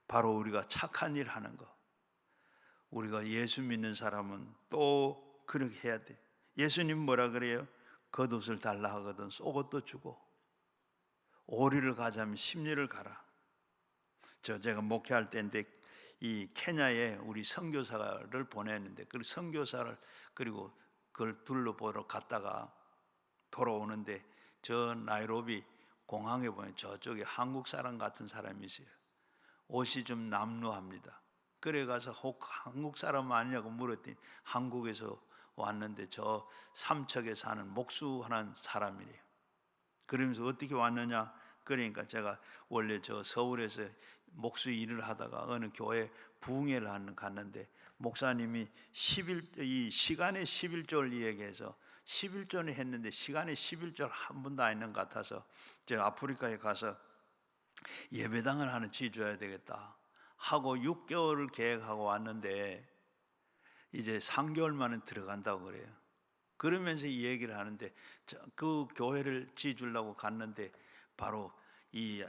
바로 우리가 착한 일 하는 거. 우리가 예수 믿는 사람은 또 그렇게 해야 돼. 예수님 뭐라 그래요? 겉옷을 달라 하거든 속옷도 주고 오리를 가자면 십리를 가라. 제가 목회할 때인데 이 케냐에 우리 선교사를 보냈는데 그 선교사를 그리고 그걸 둘러보러 갔다가 돌아오는데 저 나이로비 공항에 보면 저쪽에 한국 사람 같은 사람이 있어요. 옷이 좀 남루합니다. 그래 가서 혹 한국 사람 아니냐고 물었더니 한국에서 왔는데 저 삼척에 사는 목수하는 사람이래요. 그러면서 어떻게 왔느냐? 그러니까 제가 원래 저 서울에서 목수 일을 하다가 어느 교회 부흥회를 갔는데 목사님이 이 시간에 11조를 이야기해서 11조는 했는데 시간에 11조 한 번도 안 있는 것 같아서 제가 아프리카에 가서 예배당을 하나 지어줘야 되겠다 하고 6개월을 계획하고 왔는데 이제 3개월 만에 들어간다고 그래요. 그러면서 이 얘기를 하는데, 그 교회를 지어주려고 갔는데 바로 이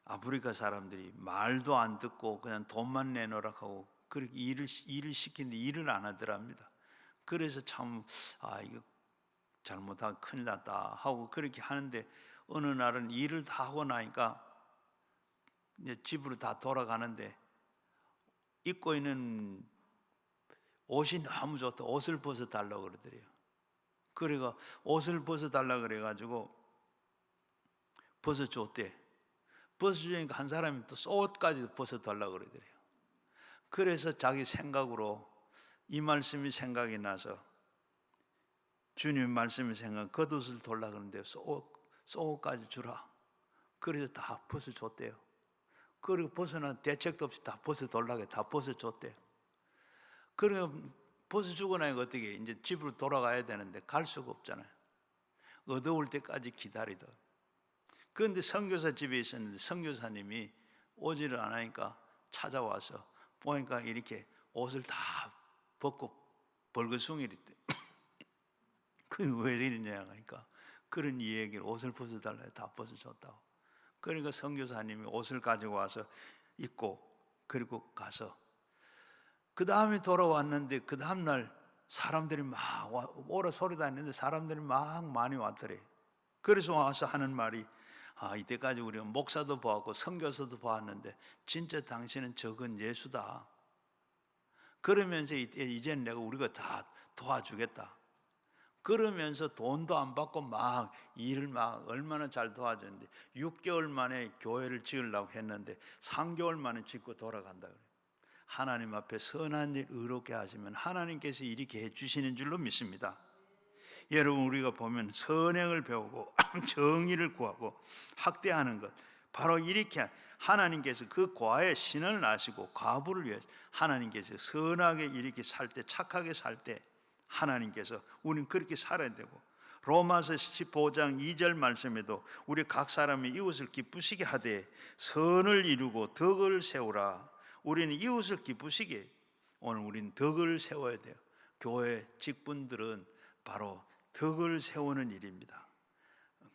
아프리카 사람들이 말도 안 듣고 그냥 돈만 내놓으라 하고 그렇게 일을 시키는데 일을 안 하더랍니다. 그래서 참 이거 잘못하면 큰일 났다 하고 그렇게 하는데, 어느 날은 일을 다 하고 나니까 이제 집으로 다 돌아가는데 입고 있는 옷이 너무 좋다. 옷을 벗어달라고 그러더래요. 그래가 옷을 벗어달라고 그래가지고 벗어줬대. 벗어주니까 한 사람이 또 옷까지 벗어달라고 그러더래요. 그래서 자기 생각으로 이 말씀이 생각이 나서, 주님 말씀이 겉옷을 돌라 그러는데 속옷까지 주라. 그래서 다 벗어줬대요. 그리고 벗어난 대책도 없이 다 벗어달라고 다 벗어줬대요. 그러면 벗어주고 나니까 어떻게 이제 집으로 돌아가야 되는데 갈 수가 없잖아요. 어두울 때까지 기다리다. 그런데 선교사 집에 있었는데 선교사님이 오지를 않으니까 찾아와서 보니까 이렇게 옷을 다 벗고 벌거숭이를 때 그게 왜 이러냐 하니까 그런 얘기를, 옷을 벗어달라 다 벗어줬다고. 그러니까 선교사님이 옷을 가지고 와서 입고 그리고 가서 그 다음에 돌아왔는데, 그 다음날 사람들이 막 오라 소리 다니는데 사람들이 막 많이 왔더래. 그래서 와서 하는 말이, 이때까지 우리가 목사도 보았고 선교사도 보았는데 진짜 당신은 적은 예수다. 그러면서 이제는 내가 우리가 다 도와주겠다. 그러면서 돈도 안 받고 막 일을 막 얼마나 잘 도와줬는데 6개월 만에 교회를 지으려고 했는데 3개월 만에 짓고 돌아간다 그래요. 하나님 앞에 선한 일 의롭게 하시면 하나님께서 이렇게 해주시는 줄로 믿습니다. 여러분, 우리가 보면 선행을 배우고 정의를 구하고 학대하는 것, 바로 이렇게 하나님께서 그 과의 신을 나시고 과부를 위해서 하나님께서 선하게 이렇게 살 때, 착하게 살 때 하나님께서 우리는 그렇게 살아야 되고, 로마서 15장 2절 말씀에도 우리 각 사람이 이웃을 기쁘시게 하되 선을 이루고 덕을 세우라. 우리는 이웃을 기쁘시게, 오늘 우리는 덕을 세워야 돼요. 교회 직분들은 바로 덕을 세우는 일입니다.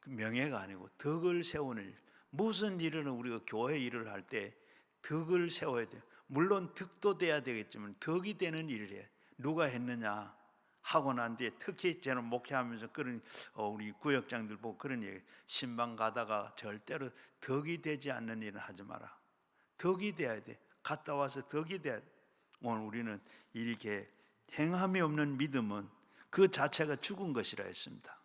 명예가 아니고 덕을 세우는 일. 무슨 일은 우리가 교회 일을 할 때 덕을 세워야 돼요. 물론 덕도 돼야 되겠지만 덕이 되는 일을 해. 누가 했느냐 하고 난 뒤에, 특히 저는 목회하면서 그런 우리 구역장들 보고 그런 얘기, 신방 가다가 절대로 덕이 되지 않는 일은 하지 마라. 덕이 돼야 돼. 갔다 와서 덕이 돼야 돼. 오늘 우리는 이렇게 행함이 없는 믿음은 그 자체가 죽은 것이라 했습니다.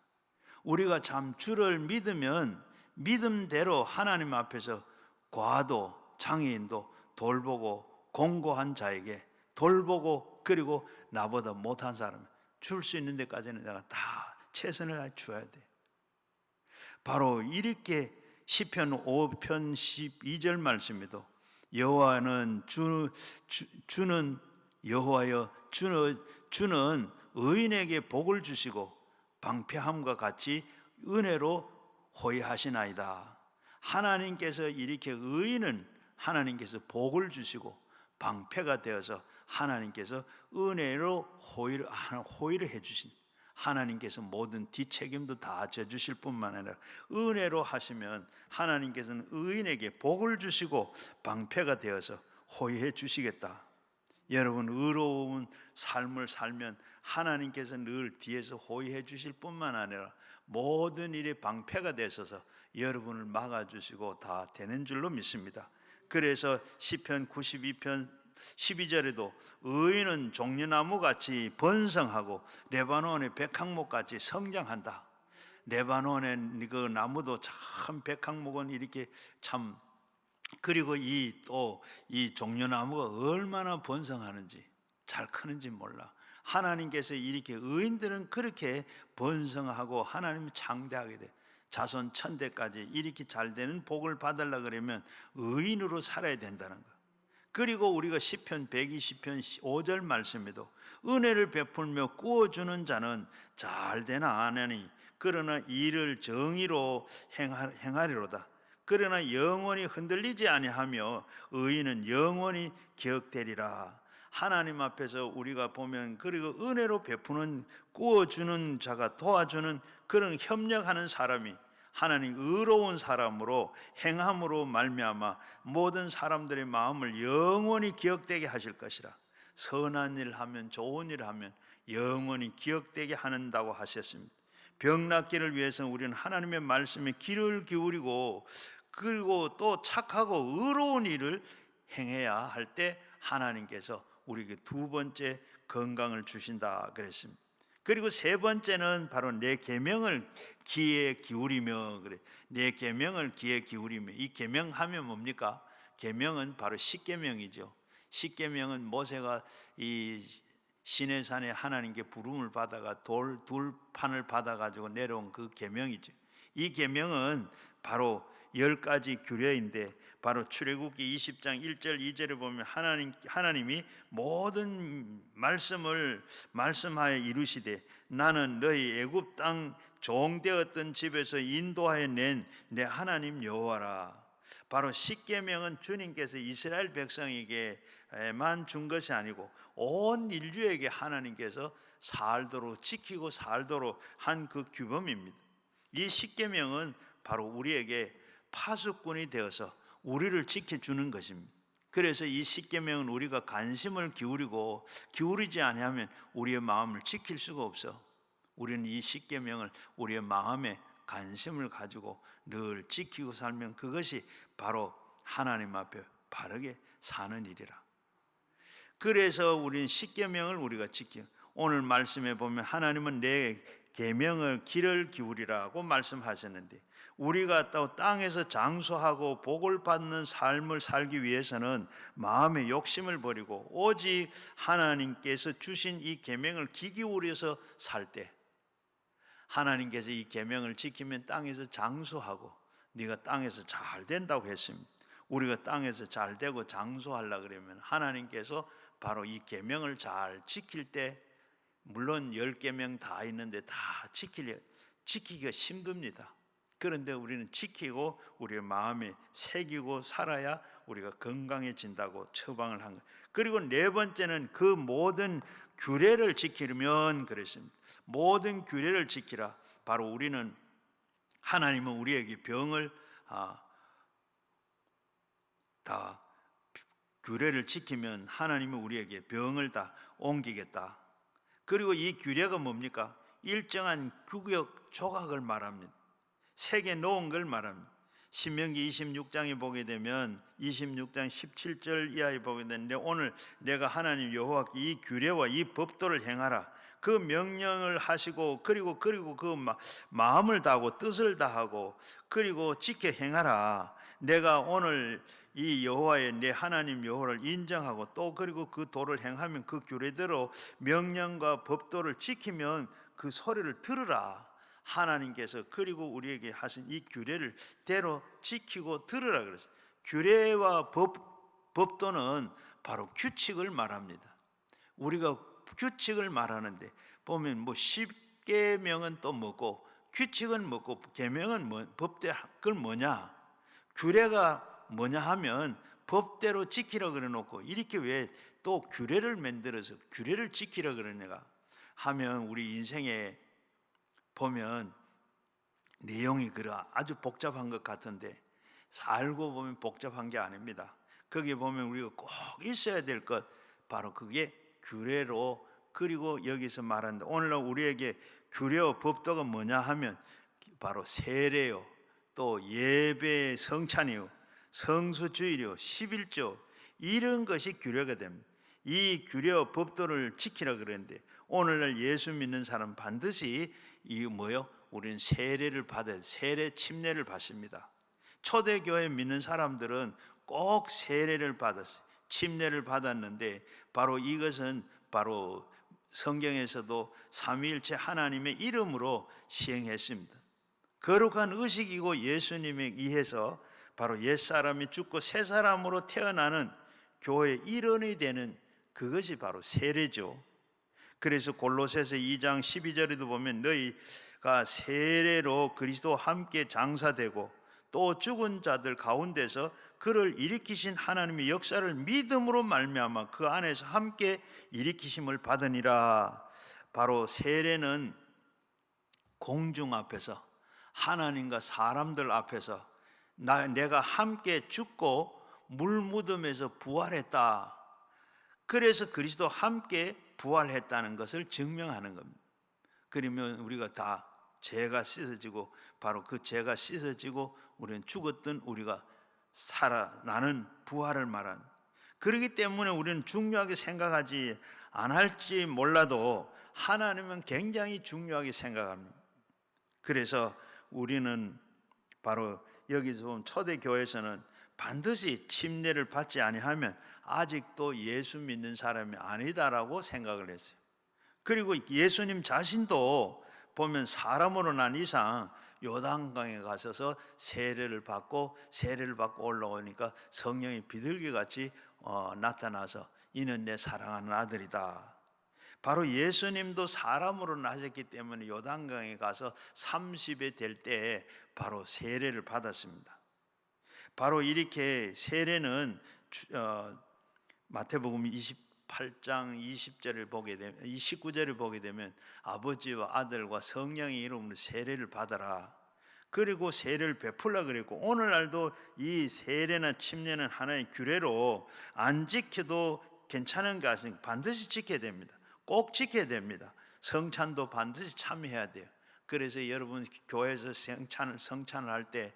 우리가 참 주를 믿으면 믿음대로 하나님 앞에서 과도, 장애인도 돌보고, 공고한 자에게 돌보고, 그리고 나보다 못한 사람 줄 수 있는 데까지는 내가 다 최선을 다해 줘야 돼. 바로 이렇게 시편 5편 12절 말씀에도 여호와는 주는 여호와여 주는 의인에게 복을 주시고 방패함과 같이 은혜로 호위하시나이다. 하나님께서 이렇게 의인은 하나님께서 복을 주시고 방패가 되어서 하나님께서 은혜로 호위를 해주신, 하나님께서 모든 뒷책임도 다 져주실 뿐만 아니라 은혜로 하시면 하나님께서는 의인에게 복을 주시고 방패가 되어서 호위해 주시겠다. 여러분, 의로운 삶을 살면 하나님께서 늘 뒤에서 호위해 주실 뿐만 아니라 모든 일에 방패가 되셔서 여러분을 막아주시고 다 되는 줄로 믿습니다. 그래서 시편 92편 12절에도 의인은 종려나무같이 번성하고 레바논의 백항목같이 성장한다. 레바논의 그 나무도 참, 백항목은 이렇게 참, 그리고 이 종려나무가 얼마나 번성하는지, 잘 크는지 몰라. 하나님께서 이렇게 의인들은 그렇게 번성하고 하나님이 창대하게 돼. 자손 천대까지 이렇게 잘 되는 복을 받으려고 그러면 의인으로 살아야 된다는 거. 그리고 우리가 시편 120편 5절 말씀에도 은혜를 베풀며 구워주는 자는 잘 되나 아나니 그러나 이를 정의로 행하리로다. 그러나 영원히 흔들리지 아니하며 의인은 영원히 기억되리라. 하나님 앞에서 우리가 보면, 그리고 은혜로 베푸는, 구워주는 자가, 도와주는 그런 협력하는 사람이 하나님 의로운 사람으로 행함으로 말미암아 모든 사람들의 마음을 영원히 기억되게 하실 것이라. 선한 일 하면, 좋은 일 하면 영원히 기억되게 한다고 하셨습니다. 병 낫기를 위해서는 우리는 하나님의 말씀에 귀를 기울이고, 그리고 또 착하고 의로운 일을 행해야 할 때 하나님께서 우리에게 두 번째 건강을 주신다 그랬습니다. 그리고 세 번째는 바로 내 계명을 귀에 기울이며, 그래, 내 계명을 귀에 기울이며. 이 계명하면 뭡니까? 계명은 바로 십계명이죠. 십계명은 모세가 이 시내산에 하나님께 부름을 받아가 둘판을 받아가지고 내려온 그 계명이죠. 이 계명은 바로 10가지 규례인데, 바로 출애굽기 20장 1절 2절에 보면 하나님이 모든 말씀을 말씀하여 이루시되, 나는 너희 애굽 땅 종되었던 집에서 인도하여 낸 내 하나님 여호와라. 바로 십계명은 주님께서 이스라엘 백성에게만 준 것이 아니고 온 인류에게 하나님께서 살도록 지키고 살도록 한 그 규범입니다. 이 십계명은 바로 우리에게 파수꾼이 되어서 우리를 지켜주는 것입니다. 그래서 이 십계명은 우리가 관심을 기울이지 아니하면 우리의 마음을 지킬 수가 없어. 우리는 이 십계명을 우리의 마음에 관심을 가지고 늘 지키고 살면 그것이 바로 하나님 앞에 바르게 사는 일이라. 그래서 우리는 십계명을 우리가 지키고, 오늘 말씀에 보면 하나님은 내 계명을 귀를 기울이라고 말씀하셨는데, 우리가 또 땅에서 장수하고 복을 받는 삶을 살기 위해서는 마음의 욕심을 버리고 오직 하나님께서 주신 이 계명을 귀 기울여서 살 때, 하나님께서 이 계명을 지키면 땅에서 장수하고 네가 땅에서 잘 된다고 했습니다. 우리가 땅에서 잘 되고 장수하려고 그러면 하나님께서 바로 이 계명을 잘 지킬 때, 물론 10계명 다 있는데 다 지키기가 힘듭니다. 그런데 우리는 지키고 우리의 마음에 새기고 살아야 우리가 건강해진다고 처방을 한 거예요. 그리고 네 번째는 그 모든 규례를 지키려면 그랬습니다. 모든 규례를 지키라. 바로 우리는, 하나님은 우리에게 병을 다 규례를 지키면 하나님은 우리에게 병을 다 옮기겠다. 그리고 이 규례가 뭡니까? 일정한 규격 조각을 말합니다. 세계 놓은 걸 말합니다. 신명기 26장에 보게 되면 26장 17절 이하에 보게 되는데, 오늘 내가 하나님 여호와께 이 규례와 이 법도를 행하라. 그 명령을 하시고 그리고 그 마음을 다하고 뜻을 다하고 그리고 지켜 행하라. 내가 오늘 이 여호와의 내 하나님 여호와를 인정하고 또 그리고 그 도를 행하면, 그 규례대로 명령과 법도를 지키면 그 소리를 들으라. 하나님께서 그리고 우리에게 하신 이 규례를 대로 지키고 들으라 그랬어요. 규례와 법도는 바로 규칙을 말합니다. 우리가 규칙을 말하는데 보면 뭐 10계명은 또 뭐고 규칙은 뭐고 계명은 법대 그건 뭐냐? 규례가 뭐냐 하면 법대로 지키라 그래 놓고 이렇게 왜 또 규례를 만들어서 규례를 지키라 그러는가 하면, 우리 인생에 보면 내용이 아주 복잡한 것 같은데 알고 보면 복잡한 게 아닙니다. 거기에 보면 우리가 꼭 있어야 될 것, 바로 그게 규례로, 그리고 여기서 말하는데 오늘날 우리에게 규례와 법도가 뭐냐 하면 바로 세례요, 또 예배의 성찬이요, 성수주일이요, 11조, 이런 것이 규례가 됩니다. 이 규례와 법도를 지키라 그랬는데, 오늘날 예수 믿는 사람 반드시 우리는 세례를 받아야, 세례 침례를 받습니다. 초대교회 믿는 사람들은 꼭 세례를 받았어요. 침례를 받았는데, 바로 이것은 바로 성경에서도 삼위일체 하나님의 이름으로 시행했습니다. 거룩한 의식이고 예수님에 의해서 바로 옛사람이 죽고 새 사람으로 태어나는 교회의 일원이 되는 그것이 바로 세례죠. 그래서 골로새서 2장 12절에도 보면 너희가 세례로 그리스도와 함께 장사되고 또 죽은 자들 가운데서 그를 일으키신 하나님의 역사를 믿음으로 말미암아 그 안에서 함께 일으키심을 받으니라. 바로 세례는 공중 앞에서, 하나님과 사람들 앞에서 내가 함께 죽고 물 무덤에서 부활했다. 그래서 그리스도 함께 부활했다는 것을 증명하는 겁니다. 그러면 우리가 다 죄가 씻어지고, 바로 그 죄가 씻어지고 우리는 죽었던 우리가 살아나는 부활을 말한, 그렇기 때문에 우리는 중요하게 생각하지 안 할지 몰라도 하나님은 굉장히 중요하게 생각합니다. 그래서 우리는 바로 여기서 보면 초대교회에서는 반드시 침례를 받지 아니하면 아직도 예수 믿는 사람이 아니다라고 생각을 했어요. 그리고 예수님 자신도 보면 사람으로 난 이상 요단강에 가셔서 세례를 받고 올라오니까 성령이 비둘기같이 나타나서 이는 내 사랑하는 아들이다. 바로 예수님도 사람으로 나셨기 때문에 요단강에 가서 30에 될 때에 바로 세례를 받았습니다. 바로 이렇게 세례는 마태복음 28장 20절을 보게 되면, 29절을 보게 되면 아버지와 아들과 성령의 이름으로 세례를 받아라. 그리고 세례를 베풀라 그랬고, 오늘날도 이 세례나 침례는 하나의 규례로 안 지켜도 괜찮은 것은 반드시 지켜야 됩니다. 꼭 지켜야 됩니다. 성찬도 반드시 참여해야 돼요. 그래서 여러분 교회에서 성찬을 할 때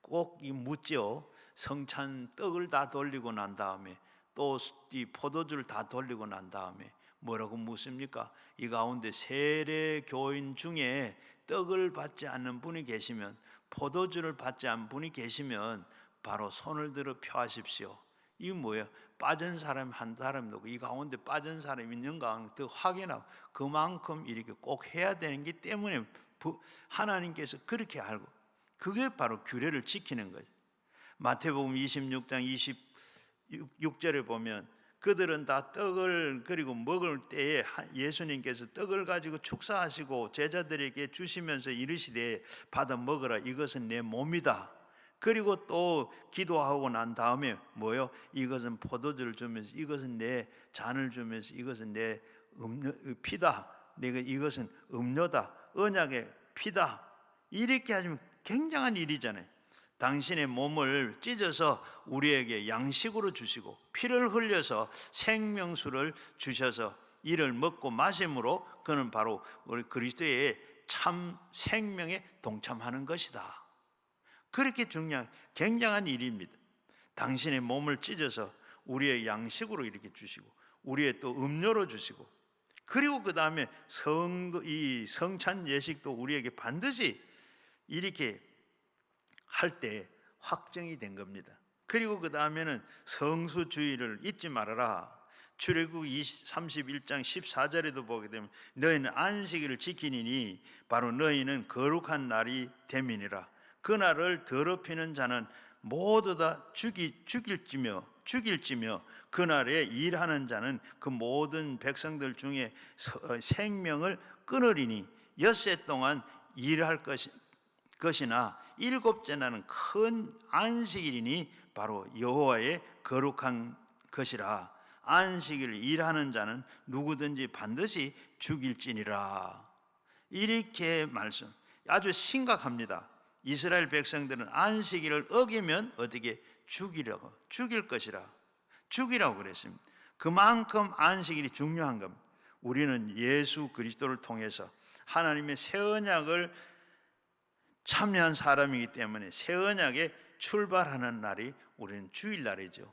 꼭 묻죠. 성찬 떡을 다 돌리고 난 다음에 또 이 포도주를 다 돌리고 난 다음에 뭐라고 묻습니까? 이 가운데 세례 교인 중에 떡을 받지 않는 분이 계시면, 포도주를 받지 않는 분이 계시면 바로 손을 들어 펴하십시오. 이게 뭐예요? 빠진 사람 한 사람도 이 가운데 빠진 사람이 있는가 더 확인하고 그만큼 이렇게 꼭 해야 되는 게 때문에 하나님께서 그렇게 알고, 그게 바로 규례를 지키는 거죠. 마태복음 26장 26절에 보면 그들은 다 떡을, 그리고 먹을 때에 예수님께서 떡을 가지고 축사하시고 제자들에게 주시면서 이르시되 받아 먹으라, 이것은 내 몸이다. 그리고 또 기도하고 난 다음에 뭐요? 이것은 포도주를 주면서 이것은 내 잔을 주면서 이것은 내 피다. 내가 이것은 음료다. 언약의 피다. 이렇게 하시면 굉장한 일이잖아요. 당신의 몸을 찢어서 우리에게 양식으로 주시고 피를 흘려서 생명수를 주셔서 이를 먹고 마심으로 그는 바로 우리 그리스도의 참 생명에 동참하는 것이다. 그렇게 중요한 굉장한 일입니다. 당신의 몸을 찢어서 우리의 양식으로 이렇게 주시고 우리의 또 음료로 주시고, 그리고 그 다음에 이 성찬 예식도 우리에게 반드시 이렇게 할 때 확정이 된 겁니다. 그리고 그 다음에는 성수주의를 잊지 말아라. 출애굽기 31장 14절에도 보게 되면 너희는 안식일을 지키니니 바로 너희는 거룩한 날이 됨이니라. 그날을 더럽히는 자는 모두 다 죽일지며 그날에 일하는 자는 그 모든 백성들 중에 생명을 끊으리니 엿새 동안 일할 것이나 일곱째 날은 큰 안식일이니 바로 여호와의 거룩한 것이라. 안식일을 일하는 자는 누구든지 반드시 죽일지니라. 이렇게 말씀, 아주 심각합니다. 이스라엘 백성들은 안식일을 어기면 어떻게 죽일 것이라, 죽이라고 그랬습니다. 그만큼 안식일이 중요한 겁니다. 우리는 예수 그리스도를 통해서 하나님의 새 언약을 참여한 사람이기 때문에 새 언약에 출발하는 날이 우리는 주일날이죠.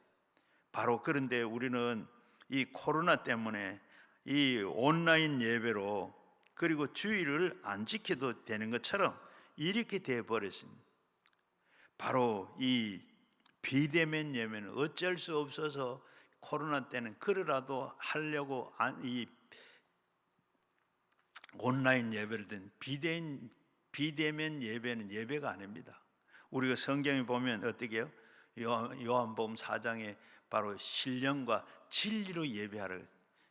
바로 그런데 우리는 이 코로나 때문에 이 온라인 예배로, 그리고 주일을 안 지켜도 되는 것처럼 이렇게 되어버렸습니다. 바로 이 비대면 예배는 어쩔 수 없어서 코로나 때는 그러라도 하려고 이 온라인 예배를 든 비대면 예배는 예배가 아닙니다. 우리가 성경에 보면 어떻게 해요? 요한복음 4장에 바로 신령과 진리로 예배하라.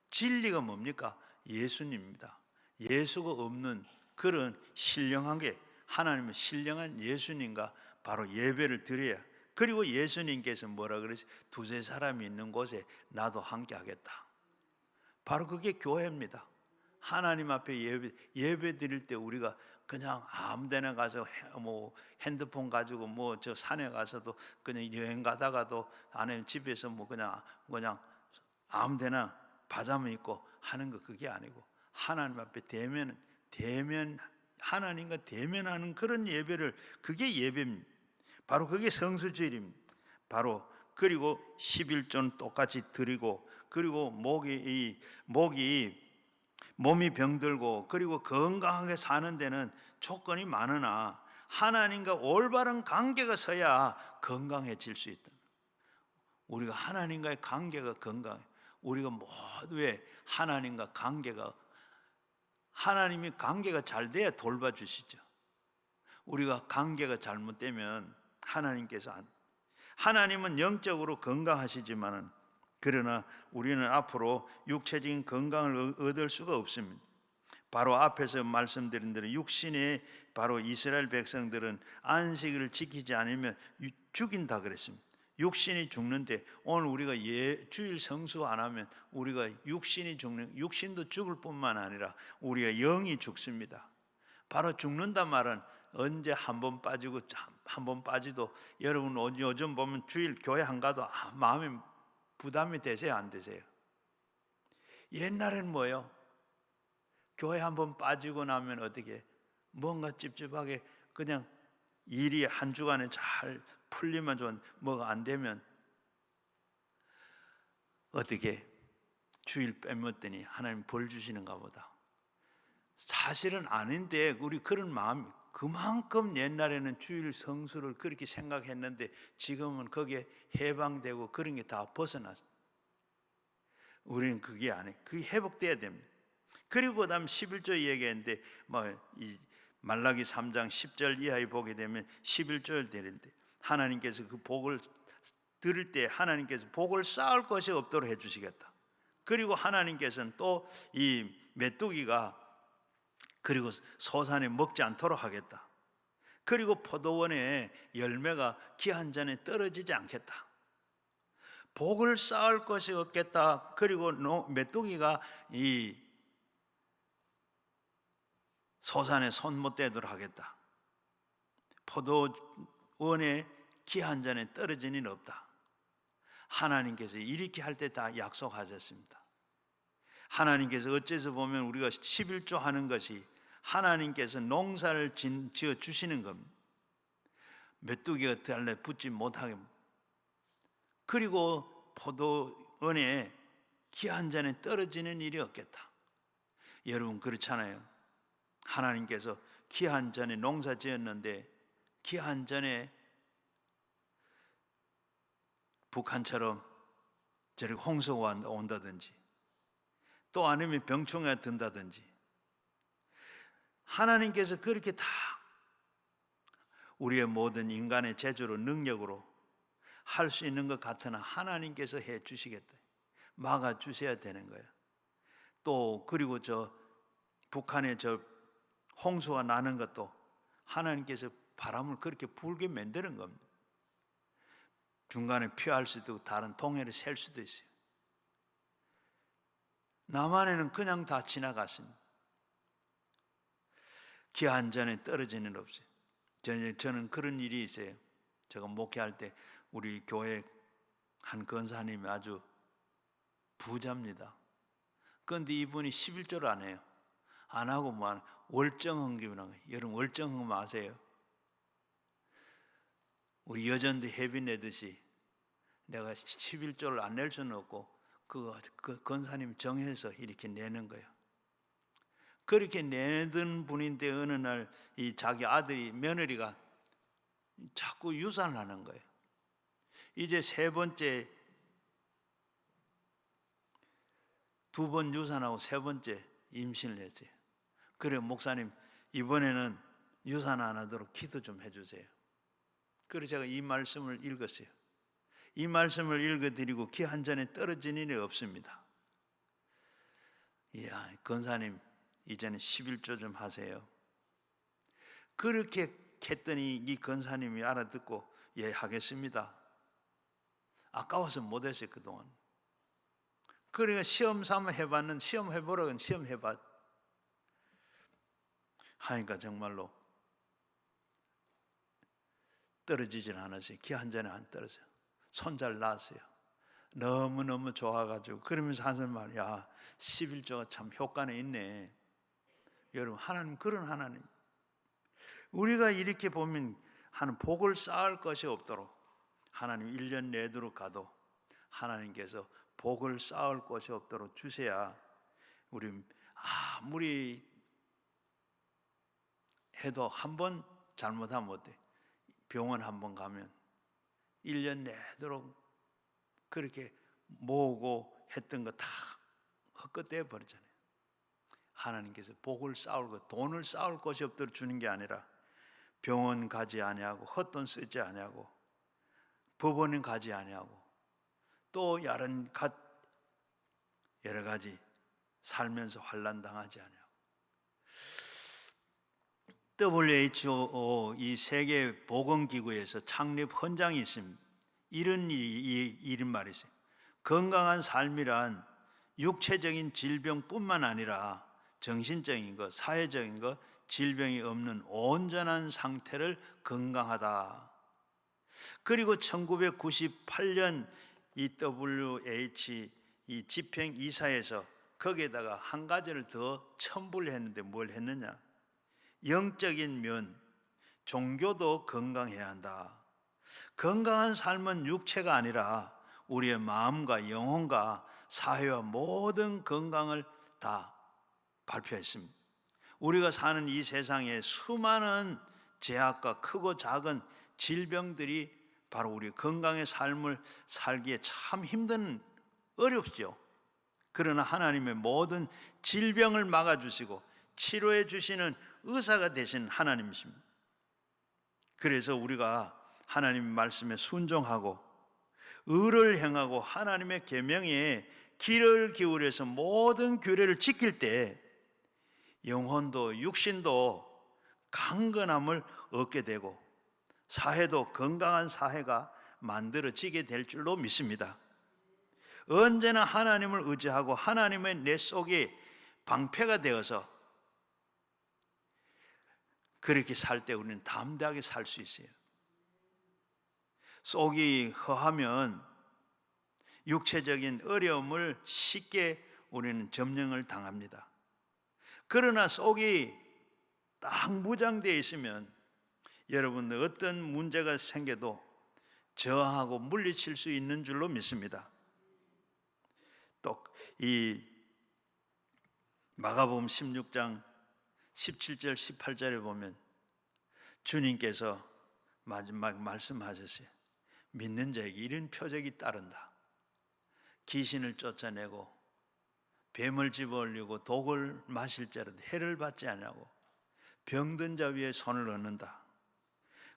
진리가 뭡니까? 예수님입니다. 예수가 없는 그런 신령하게, 하나님의 신령한 예수님과 바로 예배를 드려야. 그리고 예수님께서 뭐라 그러지? 두세 사람이 있는 곳에 나도 함께 하겠다. 바로 그게 교회입니다. 하나님 앞에 예배 드릴 때 우리가 그냥 아무 데나 가서 뭐 핸드폰 가지고 뭐 저 산에 가서도 그냥 여행 가다가도 아니면 집에서 뭐 그냥 아무 데나 파자마 입고 하는 거 그게 아니고 하나님 앞에 대면 하나님과 대면하는 그런 예배를, 그게 예배입니다. 바로 그게 성수주일입니다. 바로 그리고 11조는 똑같이 드리고, 그리고 몸이 병들고 그리고 건강하게 사는 데는 조건이 많으나 하나님과 올바른 관계가 서야 건강해질 수 있다. 우리가 하나님과의 관계가 건강해. 우리가 모두의 하나님과 하나님이 관계가 잘 돼야 돌봐주시죠. 우리가 관계가 잘못되면 하나님은 영적으로 건강하시지만은, 그러나 우리는 앞으로 육체적인 건강을 얻을 수가 없습니다. 바로 앞에서 말씀드린 대로 육신의 바로 이스라엘 백성들은 안식일을 지키지 않으면 죽인다 그랬습니다. 육신이 죽는데 오늘 우리가 주일 성수 안 하면 우리가 육신도 죽을 뿐만 아니라 우리가 영이 죽습니다. 바로 죽는단 말은 언제 한 번 빠지고 한 번 빠지도, 여러분 요즘 보면 주일 교회 안 가도 마음이 부담이 되세요, 안 되세요? 옛날엔 뭐예요? 교회 한 번 빠지고 나면 어떻게 뭔가 찝찝하게 그냥 일이 한 주간에 잘 풀리면 좋은, 뭐가 안 되면 어떻게 주일 빼먹더니 하나님 벌 주시는가 보다. 사실은 아닌데 우리 그런 마음이, 그만큼 옛날에는 주일 성수를 그렇게 생각했는데 지금은 거기에 해방되고 그런 게 다 벗어났어. 우리는 그게 아니에요. 그게 회복돼야 됩니다. 그리고 그 다음 11조 얘기했는데 이 말라기 3장 10절 이하에 보게 되면 11조를 되는데, 하나님께서 그 복을 들을 때 하나님께서 복을 쌓을 것이 없도록 해주시겠다. 그리고 하나님께서는 또 이 메뚜기가 그리고 소산에 먹지 않도록 하겠다. 그리고 포도원에 열매가 기한 전에 떨어지지 않겠다. 복을 쌓을 것이 없겠다. 그리고 메뚜기가 이 소산에 손 못 대도록 하겠다. 포도원에 기한 전에 떨어지는 일 없다. 하나님께서 이렇게 할 때 다 약속하셨습니다. 하나님께서 어째서 보면 우리가 11조 하는 것이 하나님께서 농사를 지어 주시는 겁니다. 메뚜기가 달래 붙지 못하게. 그리고 포도원에 기한 전에 떨어지는 일이 없겠다. 여러분 그렇잖아요. 하나님께서 기한 전에 농사 지었는데 기한 전에 북한처럼 저렇게 홍수가 온다든지 또 아니면 병충해가 든다든지, 하나님께서 그렇게 다 우리의 모든 인간의 재주로 능력으로 할 수 있는 것 같으나 하나님께서 해 주시겠다. 막아 주셔야 되는 거예요. 또 그리고 북한에 홍수가 나는 것도 하나님께서 바람을 그렇게 불게 만드는 겁니다. 중간에 피할 수도 있고 다른 동해를 셀 수도 있어요. 남한에는 그냥 다 지나갔습니다. 기한 전에 떨어지는 일 없어요. 저는 그런 일이 있어요. 제가 목회할 때 우리 교회 한 권사님이 아주 부자입니다. 그런데 이분이 11조를 안 해요. 안 하고 월정헌금이라는 거예요. 여러분 월정헌금 아세요? 우리 여전도 회비 내듯이 내가 11조를 안 낼 수는 없고 그 권사님 정해서 이렇게 내는 거예요. 그렇게 내던 분인데 어느 날 이 자기 며느리가 자꾸 유산을 하는 거예요. 이제 두 번 유산하고 세 번째 임신을 했어요. 그래 목사님 이번에는 유산 안 하도록 기도 좀 해주세요. 그래서 제가 이 말씀을 읽었어요. 이 말씀을 읽어드리고 기한 전에 떨어지는 일이 없습니다. 이야, 권사님 이제는 11조 좀 하세요. 그렇게 했더니 이 권사님이 알아듣고 예 하겠습니다. 아까워서 못했어요 그동안. 그러니까 시험 삼아 해봤는 시험 해보라고 시험 해봐 하니까 정말로 떨어지질 않았어요. 기 한 잔에 안 떨어져요. 손 잘 나왔어요. 너무너무 좋아가지고 그러면서 하는 말, 야 11조가 참 효과는 있네. 여러분 하나님 그런 하나님, 우리가 이렇게 보면 하는 복을 쌓을 것이 없도록 하나님 1년 내도록 가도 하나님께서 복을 쌓을 것이 없도록 주셔야 우리 아무리 해도 한 번 잘못하면 어때? 병원 한 번 가면 1년 내도록 그렇게 모으고 했던 거 다 헛것되어 버리잖아요. 하나님께서 복을 쌓을 것, 돈을 쌓을 것이 없도록 주는 게 아니라 병원 가지 아니하고 헛돈 쓰지 아니하고 법원에 가지 아니하고 또 여러 가지 살면서 환난 당하지 아니하고. WHO 이 세계 보건기구에서 창립 헌장이 있습니다. 이런 말이 있어요. 건강한 삶이란 육체적인 질병뿐만 아니라 정신적인 것, 사회적인 것, 질병이 없는 온전한 상태를 건강하다. 그리고 1998년 이 WHO 이 집행이사에서 거기에다가 한 가지를 더 첨부를 했는데 뭘 했느냐? 영적인 면, 종교도 건강해야 한다. 건강한 삶은 육체가 아니라 우리의 마음과 영혼과 사회와 모든 건강을 다 발표했습니다. 우리가 사는 이 세상에 수많은 제약과 크고 작은 질병들이 바로 우리 건강의 삶을 살기에 참 어렵죠. 그러나 하나님의 모든 질병을 막아주시고 치료해 주시는 의사가 되신 하나님이십니다. 그래서 우리가 하나님 말씀에 순종하고 의를 행하고 하나님의 계명에 귀를 기울여서 모든 규례를 지킬 때 영혼도 육신도 강건함을 얻게 되고 사회도 건강한 사회가 만들어지게 될 줄로 믿습니다. 언제나 하나님을 의지하고 하나님의 내 속에 방패가 되어서 그렇게 살 때 우리는 담대하게 살 수 있어요. 속이 허하면 육체적인 어려움을 쉽게 우리는 점령을 당합니다. 그러나 속이 딱 무장되어 있으면 여러분들 어떤 문제가 생겨도 저항하고 물리칠 수 있는 줄로 믿습니다. 또 이 마가복음 16장 17절 18절에 보면 주님께서 마지막 말씀하셨어요. 믿는 자에게 이런 표적이 따른다. 귀신을 쫓아내고 뱀을 집어올리고 독을 마실 자라도 해를 받지 아니하고 병든 자 위에 손을 얹는다.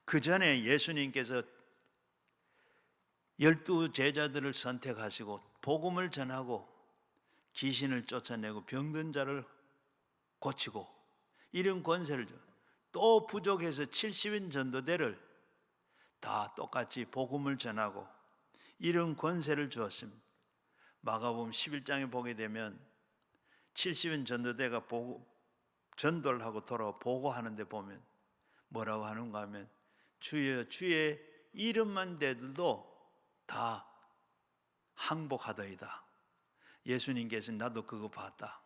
그 전에 예수님께서 12 제자들을 선택하시고 복음을 전하고 귀신을 쫓아내고 병든 자를 고치고 이런 권세를 줘. 또 부족해서 70인 전도대를 다 똑같이 복음을 전하고 이런 권세를 주었습니다. 마가복음 11장에 보게 되면 70인 전도대가 전도를 하고 돌아와 보고하는데 보면 뭐라고 하는가 하면 주여 주의 이름만 대들도 다 항복하더이다. 예수님께서 나도 그거 봤다.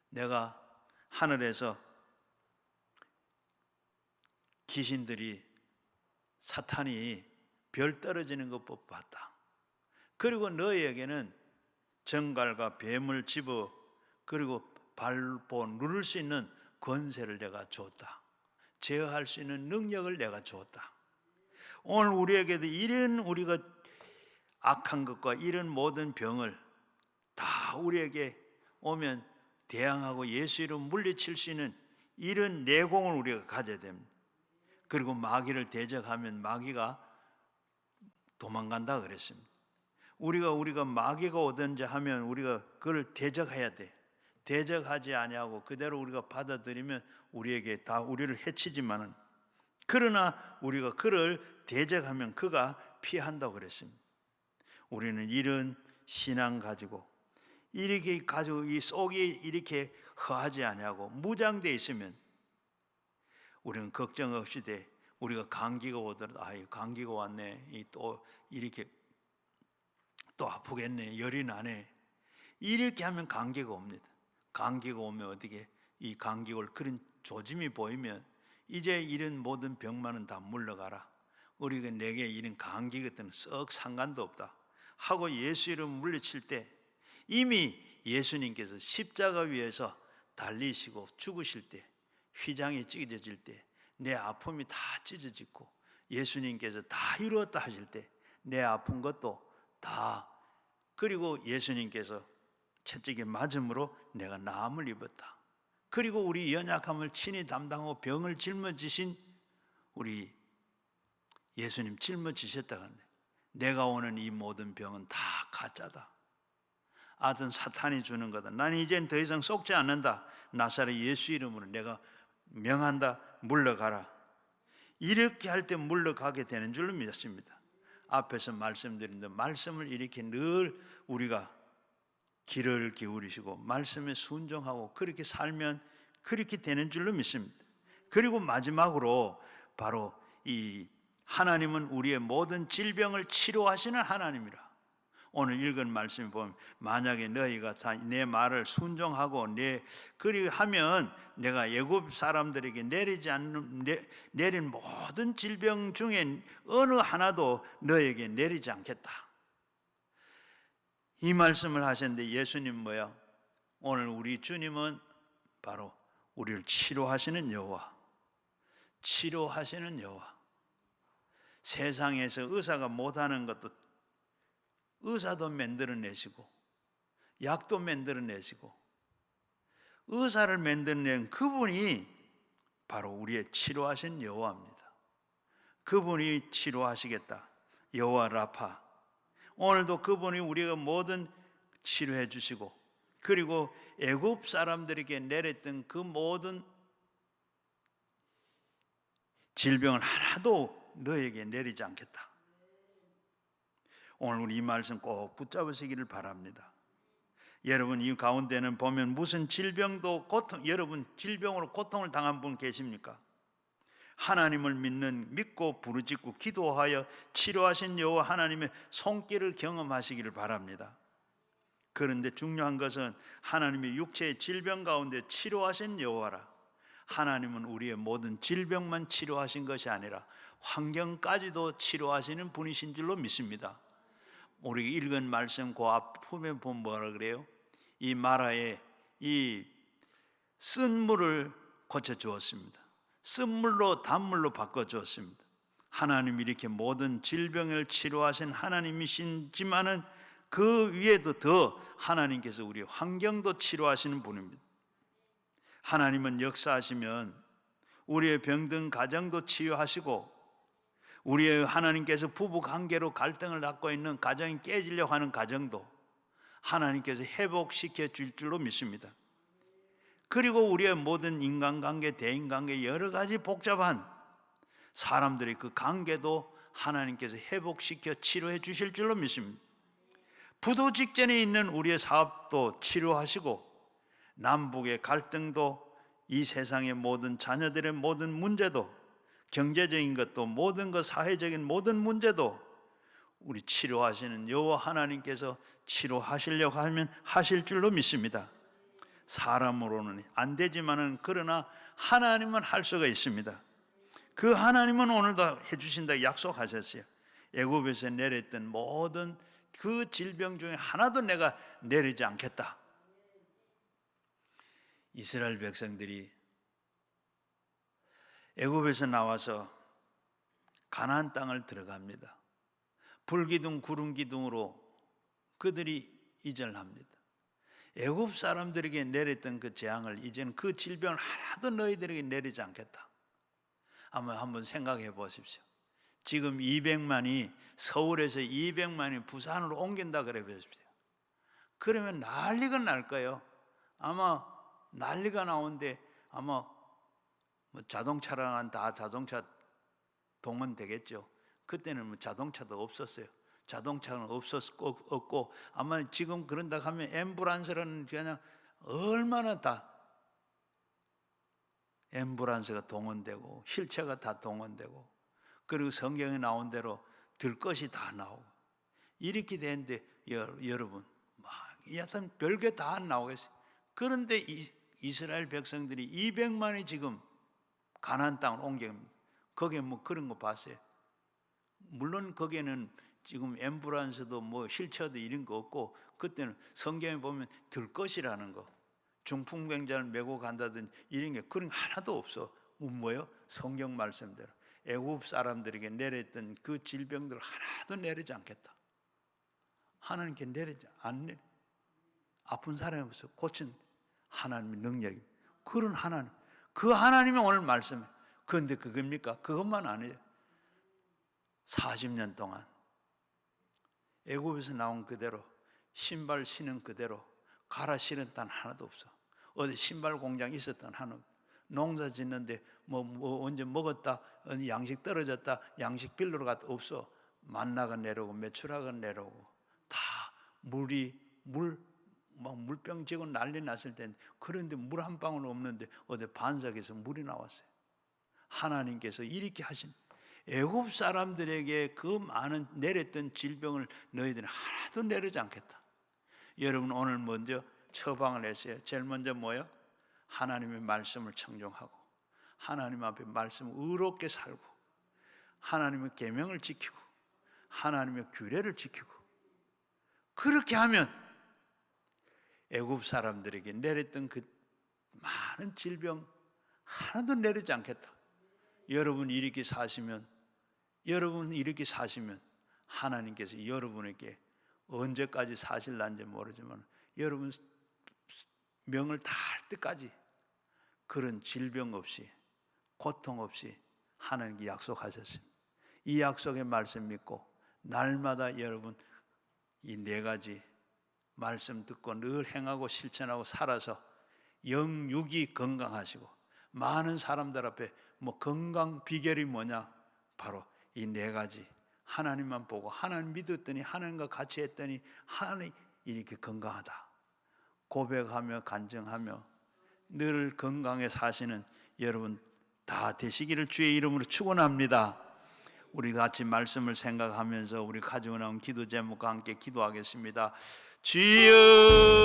내가 하늘에서 귀신들이 사탄이 별 떨어지는 것 봤다. 그리고 너희에게는 정갈과 뱀을 집어 그리고 밟고 누를 수 있는 권세를 내가 줬다. 제어할 수 있는 능력을 내가 줬다. 오늘 우리에게도 이런 우리가 악한 것과 이런 모든 병을 다 우리에게 오면 대항하고 예수 이름 물리칠 수 있는 이런 내공을 우리가 가져야 됩니다. 그리고 마귀를 대적하면 마귀가 도망간다 그랬습니다. 우리가 마귀가 오든지 하면 우리가 그걸 대적해야 돼. 대적하지 아니하고 그대로 우리가 받아들이면 우리에게 다 우리를 해치지만은 그러나 우리가 그를 대적하면 그가 피한다고 그랬습니다. 우리는 이런 신앙 가지고 이렇게 가지고 이 속이 이렇게 허하지 아니하고 무장되어 있으면 우리는 걱정 없이 돼. 우리가 감기가 오더라도 감기가 왔네. 또 이렇게 또 아프겠네. 열이 나네. 이렇게 하면 감기가 옵니다. 감기가 오면 어떻게 이 감기 올 그런 조짐이 보이면 이제 이런 모든 병만은 다 물러가라. 우리가 내게 이런 감기 같은 썩 상관도 없다 하고 예수 이름 물리칠 때 이미 예수님께서 십자가 위에서 달리시고 죽으실 때 휘장이 찢어질 때 내 아픔이 다 찢어지고 예수님께서 다 이루었다 하실 때 내 아픈 것도 다 그리고 예수님께서 채찍에 맞음으로 내가 나음을 입었다. 그리고 우리 연약함을 친히 담당하고 병을 짊어지신 우리 예수님 짊어지셨다고 하는데 내가 오는 이 모든 병은 다 가짜다. 아든 사탄이 주는 거다. 나는 이젠 더 이상 속지 않는다. 나사렛 예수 이름으로 내가 명한다. 물러가라. 이렇게 할 때 물러가게 되는 줄로 믿습니다. 앞에서 말씀드린 대로 말씀을 이렇게 늘 우리가 귀를 기울이시고 말씀에 순종하고 그렇게 살면 그렇게 되는 줄로 믿습니다. 그리고 마지막으로 바로 이 하나님은 우리의 모든 질병을 치료하시는 하나님이라. 오늘 읽은 말씀을 보면 만약에 너희가 다 내 말을 순종하고 그리하면 내가 애굽 사람들에게 내린 모든 질병 중에 어느 하나도 너에게 내리지 않겠다. 이 말씀을 하셨는데 예수님 뭐야? 오늘 우리 주님은 바로 우리를 치료하시는 여호와, 치료하시는 여호와. 세상에서 의사가 못하는 것도 의사도 만들어내시고 약도 만들어내시고 의사를 만들어낸 그분이 바로 우리의 치료하신 여호와입니다. 그분이 치료하시겠다. 여호와 라파. 오늘도 그분이 우리가 모든 치료해 주시고 그리고 애굽 사람들에게 내렸던 그 모든 질병을 하나도 너에게 내리지 않겠다. 오늘 우리 이 말씀 꼭 붙잡으시기를 바랍니다. 여러분 이 가운데는 보면 무슨 질병도 여러분 질병으로 고통을 당한 분 계십니까? 하나님을 믿고 부르짖고 기도하여 치료하신 여호와 하나님의 손길을 경험하시기를 바랍니다. 그런데 중요한 것은 하나님의 육체의 질병 가운데 치료하신 여호와라. 하나님은 우리의 모든 질병만 치료하신 것이 아니라 환경까지도 치료하시는 분이신 줄로 믿습니다. 우리 읽은 말씀 그 앞부분에 보면 뭐라 그래요? 이 마라에 이 쓴 물을 고쳐 주었습니다. 쓴 물로 단물로 바꿔 주었습니다. 하나님이 이렇게 모든 질병을 치료하신 하나님이시지만은 그 위에도 더 하나님께서 우리 환경도 치료하시는 분입니다. 하나님은 역사하시면 우리의 병든 가정도 치유하시고 우리의 하나님께서 부부 관계로 갈등을 갖고 있는 가정이 깨지려고 하는 가정도 하나님께서 회복시켜 줄 줄로 믿습니다. 그리고 우리의 모든 인간관계, 대인관계 여러 가지 복잡한 사람들의 그 관계도 하나님께서 회복시켜 치료해 주실 줄로 믿습니다. 부도 직전에 있는 우리의 사업도 치료하시고 남북의 갈등도 이 세상의 모든 자녀들의 모든 문제도 경제적인 것도 모든 것 사회적인 모든 문제도 우리 치료하시는 여호와 하나님께서 치료하시려고 하면 하실 줄로 믿습니다. 사람으로는 안 되지만은 그러나 하나님은 할 수가 있습니다. 그 하나님은 오늘도 해주신다 약속하셨어요. 애굽에서 내렸던 모든 그 질병 중에 하나도 내가 내리지 않겠다. 이스라엘 백성들이 애굽에서 나와서 가나안 땅을 들어갑니다. 불기둥 구름기둥으로 그들이 이전합니다. 애굽 사람들에게 내렸던 그 재앙을 이제는 그 질병을 하나도 너희들에게 내리지 않겠다. 한번 생각해 보십시오. 지금 200만이 서울에서 200만이 부산으로 옮긴다 그래 보십시오. 그러면 난리가 날 거예요. 아마 난리가 나오는데 아마 뭐 자동차랑 다 자동차 동원되겠죠. 그때는 뭐 자동차도 없었어요. 자동차는 없고 아마 지금 그런다 하면 앰뷸런스는 그냥 얼마나 다 앰뷸런스가 동원되고 휠체어가 다 동원되고, 그리고 성경에 나온 대로 들것이 다 나오고 이렇게 되는데 여러분 막 여튼 별게 다 나오겠어요. 그런데 이스라엘 백성들이 200만이 지금 가나안 땅을 옮깁니다. 거기에 뭐 그런 거 봤어요? 물론 거기에는 지금 앰뷸런스도 뭐 휠체어도 이런 거 없고, 그때는 성경에 보면 들것이라는 거, 중풍병자를 메고 간다든지 이런 게 그런 게 하나도 없어. 뭐예요? 성경 말씀대로 애굽 사람들에게 내렸던 그 질병들 하나도 내리지 않겠다. 하나님께 내리지 않네. 아픈 사람이 없어 고친 하나님의 능력입니다. 그런 하나님, 그 하나님이 오늘 말씀해. 그런데 그겁니까? 그것만 아니에요. 40년 동안 애굽에서 나온 그대로, 신발 신은 그대로, 갈아 신은 단 하나도 없어. 어디 신발 공장 있었던 하나, 농사 짓는데 뭐 언제 먹었다, 양식 떨어졌다, 양식 빌려로 갔다 없어. 만나가 내려오고 메추라가 내려오고 다 막 물병 지고 난리 났을 텐데, 그런데 물 한 방울 없는데 어디 반석에서 물이 나왔어요. 하나님께서 이렇게 하신, 애굽 사람들에게 그 많은 내렸던 질병을 너희들은 하나도 내리지 않겠다. 여러분 오늘 먼저 처방을 했어요. 제일 먼저 뭐예요? 하나님의 말씀을 청종하고 하나님 앞에 말씀 의롭게 살고 하나님의 계명을 지키고 하나님의 규례를 지키고, 그렇게 하면 애굽 사람들에게 내렸던 그 많은 질병 하나도 내리지 않겠다. 여러분이 이렇게 사시면 하나님께서 여러분에게 언제까지 사실란지 모르지만 여러분 명을 다할 때까지 그런 질병 없이 고통 없이 하나님께 약속하셨습니다. 이 약속의 말씀 믿고 날마다 여러분 이 4가지 말씀 듣고 늘 행하고 실천하고 살아서 영육이 건강하시고, 많은 사람들 앞에 뭐 건강 비결이 뭐냐? 바로 이 4가지. 하나님만 보고 하나님 믿었더니 하나님과 같이 했더니 하나님 이렇게 건강하다 고백하며 간증하며 늘 건강에 사시는 여러분 다 되시기를 주의 이름으로 축원합니다. 우리 같이 말씀을 생각하면서 우리 가지고 나온 기도 제목과 함께 기도하겠습니다. 주여